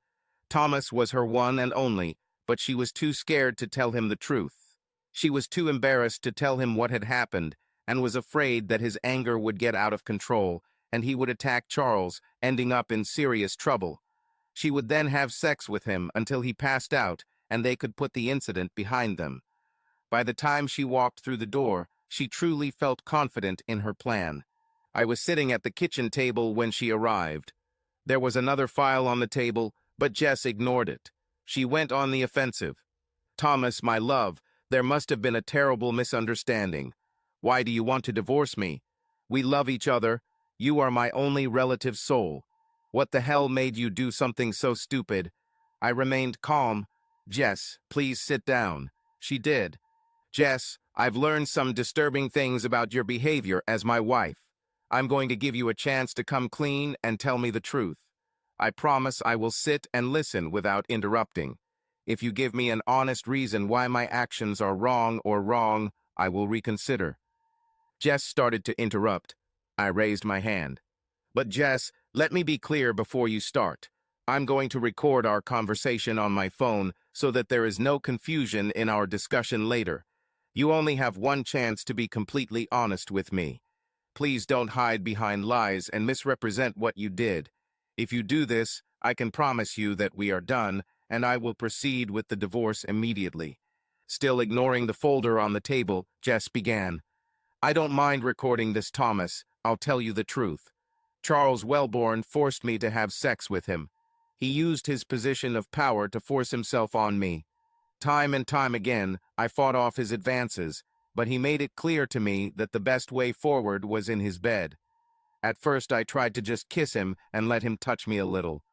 Thomas was her one and only, but she was too scared to tell him the truth. She was too embarrassed to tell him what had happened and was afraid that his anger would get out of control and he would attack Charles, ending up in serious trouble. She would then have sex with him until he passed out and they could put the incident behind them. By the time she walked through the door, she truly felt confident in her plan. I was sitting at the kitchen table when she arrived. There was another file on the table, but Jess ignored it. She went on the offensive. Thomas, my love, there must have been a terrible misunderstanding. Why do you want to divorce me? We love each other. You are my only relative soul. What the hell made you do something so stupid? I remained calm. Jess, please sit down. She did. Jess, I've learned some disturbing things about your behavior as my wife. I'm going to give you a chance to come clean and tell me the truth. I promise I will sit and listen without interrupting. If you give me an honest reason why my actions are wrong, I will reconsider. Jess started to interrupt. I raised my hand. But Jess, let me be clear before you start. I'm going to record our conversation on my phone so that there is no confusion in our discussion later. You only have one chance to be completely honest with me. Please don't hide behind lies and misrepresent what you did. If you do this, I can promise you that we are done, and I will proceed with the divorce immediately. Still ignoring the folder on the table, Jess began. I don't mind recording this, Thomas. I'll tell you the truth. Charles Wellborn forced me to have sex with him. He used his position of power to force himself on me. Time and time again, I fought off his advances, but he made it clear to me that the best way forward was in his bed. At first, I tried to just kiss him and let him touch me a little.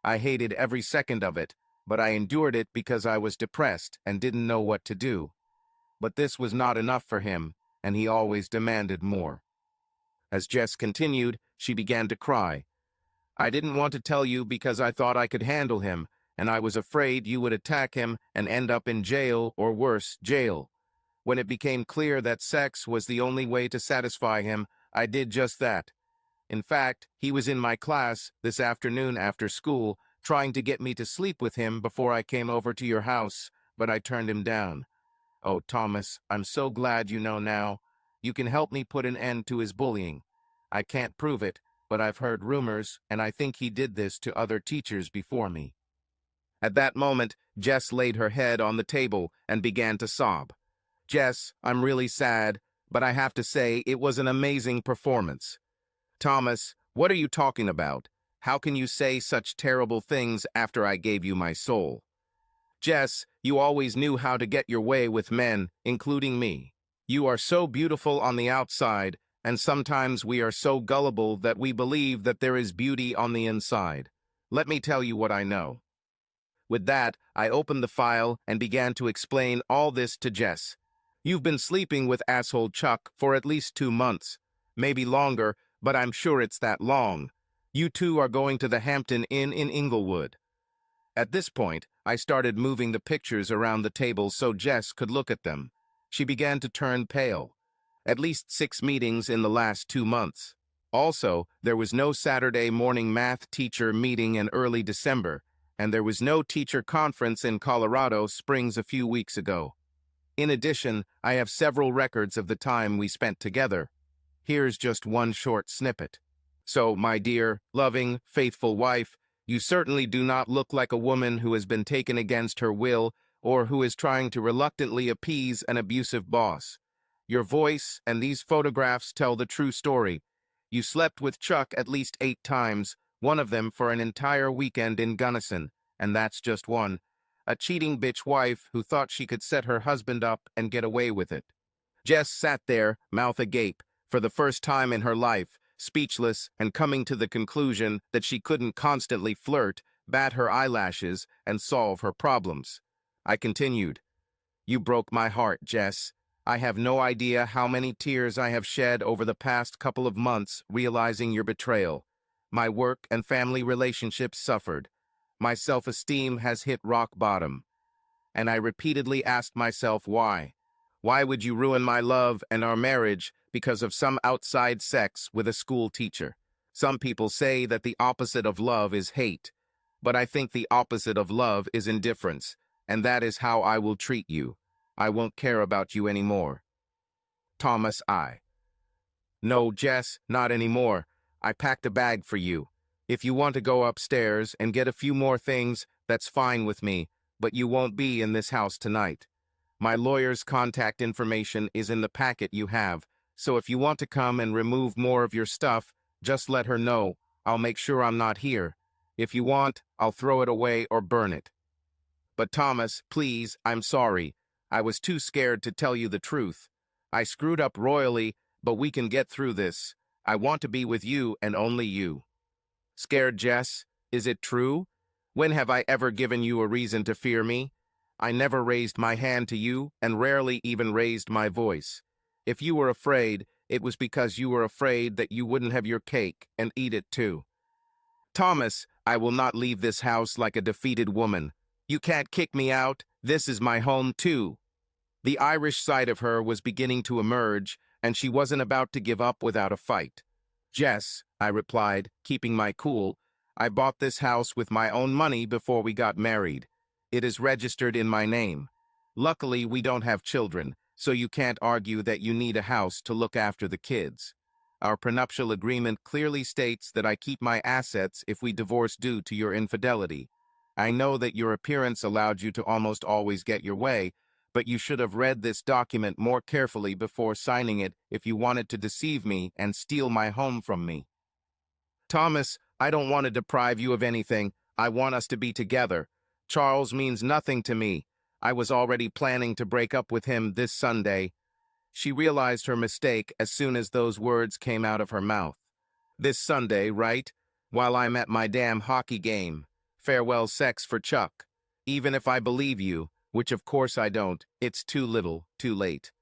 I hated every second of it, but I endured it because I was depressed and didn't know what to do. But this was not enough for him, and he always demanded more. As Jess continued, she began to cry. I didn't want to tell you because I thought I could handle him, and I was afraid you would attack him and end up in jail or worse, jail. When it became clear that sex was the only way to satisfy him, I did just that. In fact, he was in my class this afternoon after school, trying to get me to sleep with him before I came over to your house, but I turned him down. Oh, Thomas, I'm so glad you know now. You can help me put an end to his bullying. I can't prove it, but I've heard rumors, and I think he did this to other teachers before me. At that moment, Jess laid her head on the table and began to sob. Jess, I'm really sad, but I have to say it was an amazing performance. Thomas, what are you talking about? How can you say such terrible things after I gave you my soul? Jess, you always knew how to get your way with men, including me. You are so beautiful on the outside, and sometimes we are so gullible that we believe that there is beauty on the inside. Let me tell you what I know. With that, I opened the file and began to explain all this to Jess. You've been sleeping with asshole Chuck for at least 2 months. Maybe longer, but I'm sure it's that long. You two are going to the Hampton Inn in Inglewood. At this point, I started moving the pictures around the table so Jess could look at them. She began to turn pale. At least 6 meetings in the last 2 months. Also, there was no Saturday morning math teacher meeting in early December, and there was no teacher conference in Colorado Springs a few weeks ago. In addition, I have several records of the time we spent together. Here's just one short snippet. So, my dear, loving, faithful wife, you certainly do not look like a woman who has been taken against her will or who is trying to reluctantly appease an abusive boss. Your voice and these photographs tell the true story. You slept with Chuck at least 8 times, one of them for an entire weekend in Gunnison, and that's just one. A cheating bitch wife who thought she could set her husband up and get away with it. Jess sat there, mouth agape, for the first time in her life, speechless and coming to the conclusion that she couldn't constantly flirt, bat her eyelashes, and solve her problems. I continued, "You broke my heart, Jess. I have no idea how many tears I have shed over the past couple of months realizing your betrayal. My work and family relationships suffered. My self-esteem has hit rock bottom. And I repeatedly asked myself why. Why would you ruin my love and our marriage because of some outside sex with a school teacher? Some people say that the opposite of love is hate, but I think the opposite of love is indifference, and that is how I will treat you. I won't care about you anymore." Thomas I. "No, Jess, not anymore. I packed a bag for you. If you want to go upstairs and get a few more things, that's fine with me, but you won't be in this house tonight. My lawyer's contact information is in the packet you have, so if you want to come and remove more of your stuff, just let her know. I'll make sure I'm not here. If you want, I'll throw it away or burn it." "But Thomas, please, I'm sorry. I was too scared to tell you the truth. I screwed up royally, but we can get through this. I want to be with you and only you." "Scared, Jess? Is it true? When have I ever given you a reason to fear me? I never raised my hand to you and rarely even raised my voice. If you were afraid, it was because you were afraid that you wouldn't have your cake and eat it too." "Thomas, I will not leave this house like a defeated woman. You can't kick me out. This is my home too." The Irish side of her was beginning to emerge, and she wasn't about to give up without a fight. "Jess," I replied, keeping my cool, "I bought this house with my own money before we got married. It is registered in my name. Luckily, we don't have children, so you can't argue that you need a house to look after the kids. Our prenuptial agreement clearly states that I keep my assets if we divorce due to your infidelity. I know that your appearance allowed you to almost always get your way, but you should have read this document more carefully before signing it if you wanted to deceive me and steal my home from me." "Thomas, I don't want to deprive you of anything. I want us to be together. Charles means nothing to me. I was already planning to break up with him this Sunday." She realized her mistake as soon as those words came out of her mouth. "This Sunday, right? While I'm at my damn hockey game. Farewell sex for Chuck. Even if I believe you, which of course I don't, it's too little, too late."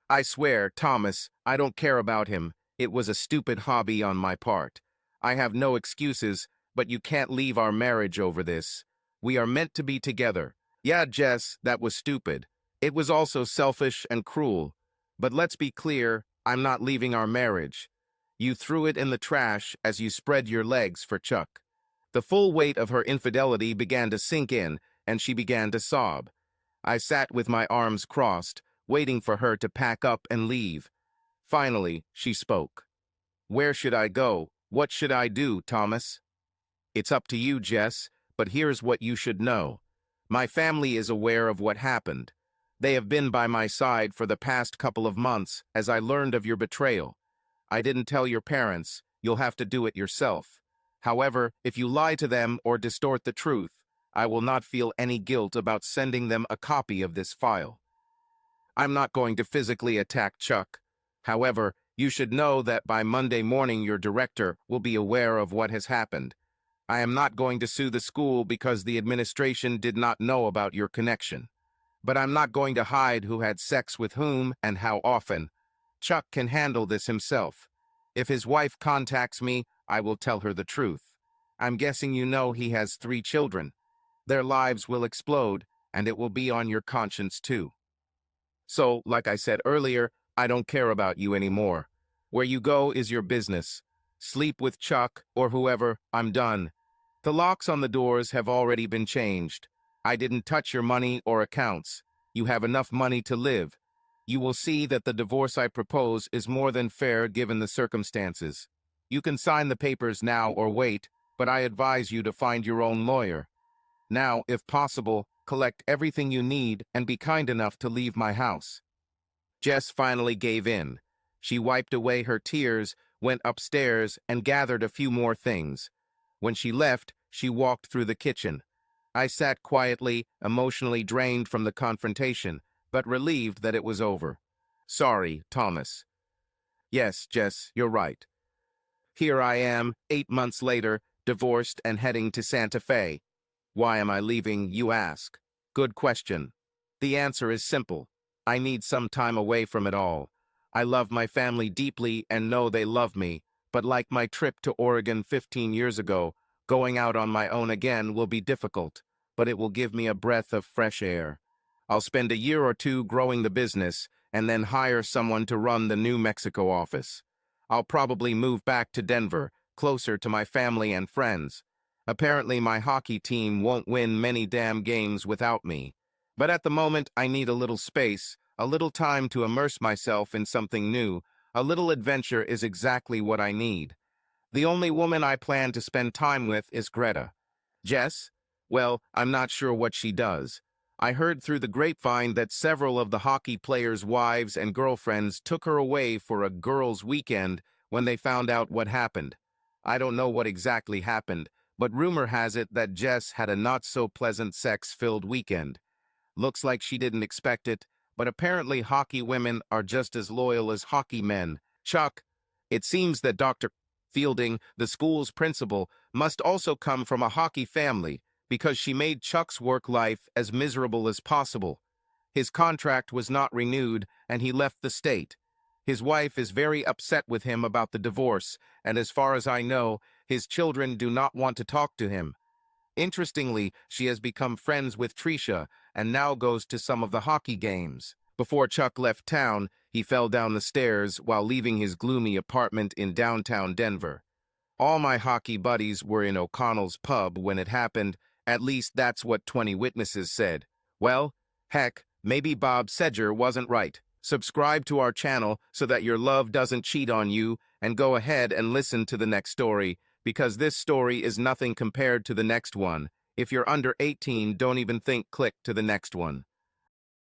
"I swear, Thomas, I don't care about him. It was a stupid hobby on my part. I have no excuses, but you can't leave our marriage over this. We are meant to be together. Yeah, Jess, that was stupid. It was also selfish and cruel. But let's be clear, I'm not leaving our marriage. You threw it in the trash as you spread your legs for Chuck." The full weight of her infidelity began to sink in, and she began to sob. I sat with my arms crossed, waiting for her to pack up and leave. Finally, she spoke. "Where should I go? What should I do, Thomas?" "It's up to you, Jess, but here's what you should know. My family is aware of what happened. They have been by my side for the past couple of months as I learned of your betrayal. I didn't tell your parents. You'll have to do it yourself. However, if you lie to them or distort the truth, I will not feel any guilt about sending them a copy of this file. I'm not going to physically attack Chuck. However, you should know that by Monday morning your director will be aware of what has happened. I am not going to sue the school because the administration did not know about your connection. But I'm not going to hide who had sex with whom and how often. Chuck can handle this himself. If his wife contacts me, I will tell her the truth. I'm guessing you know he has 3 children. Their lives will explode, and it will be on your conscience too. So, like I said earlier, I don't care about you anymore. Where you go is your business. Sleep with Chuck or whoever, I'm done. The locks on the doors have already been changed. I didn't touch your money or accounts. You have enough money to live. You will see that the divorce I propose is more than fair given the circumstances. You can sign the papers now or wait, but I advise you to find your own lawyer. Now, if possible, collect everything you need and be kind enough to leave my house. Jess finally gave in. She wiped away her tears, went upstairs, and gathered a few more things. When she left, she walked through the kitchen. I sat quietly, emotionally drained from the confrontation, but relieved that it was over. Sorry, Thomas. Yes, Jess, you're right. Here I am, 8 months later, divorced and heading to Santa Fe. Why am I leaving, you ask? Good question. The answer is simple. I need some time away from it all. I love my family deeply and know they love me, but like my trip to Oregon 15 years ago, going out on my own again will be difficult, but it will give me a breath of fresh air. I'll spend a year or two growing the business and then hire someone to run the New Mexico office. I'll probably move back to Denver, closer to my family and friends. Apparently my hockey team won't win many damn games without me. But at the moment, I need a little space, a little time to immerse myself in something new. A little adventure is exactly what I need. The only woman I plan to spend time with is Greta. Jess? Well, I'm not sure what she does. I heard through the grapevine that several of the hockey players' wives and girlfriends took her away for a girls' weekend when they found out what happened. I don't know what exactly happened, but rumor has it that Jess had a not-so-pleasant sex-filled weekend. Looks like she didn't expect it, but apparently hockey women are just as loyal as hockey men. Chuck, it seems that Dr. Fielding, the school's principal, must also come from a hockey family because she made Chuck's work life as miserable as possible. His contract was not renewed and he left the state. His wife is very upset with him about the divorce, and as far as I know, his children do not want to talk to him. Interestingly, she has become friends with Tricia and now goes to some of the hockey games. Before Chuck left town, he fell down the stairs while leaving his gloomy apartment in downtown Denver. All my hockey buddies were in O'Connell's pub when it happened, at least that's what 20 witnesses said. Well, heck, maybe Bob Sedger wasn't right. Subscribe to our channel so that your love doesn't cheat on you, and go ahead and listen to the next story, because this story is nothing compared to the next one. If you're under 18, don't even think click to the next one.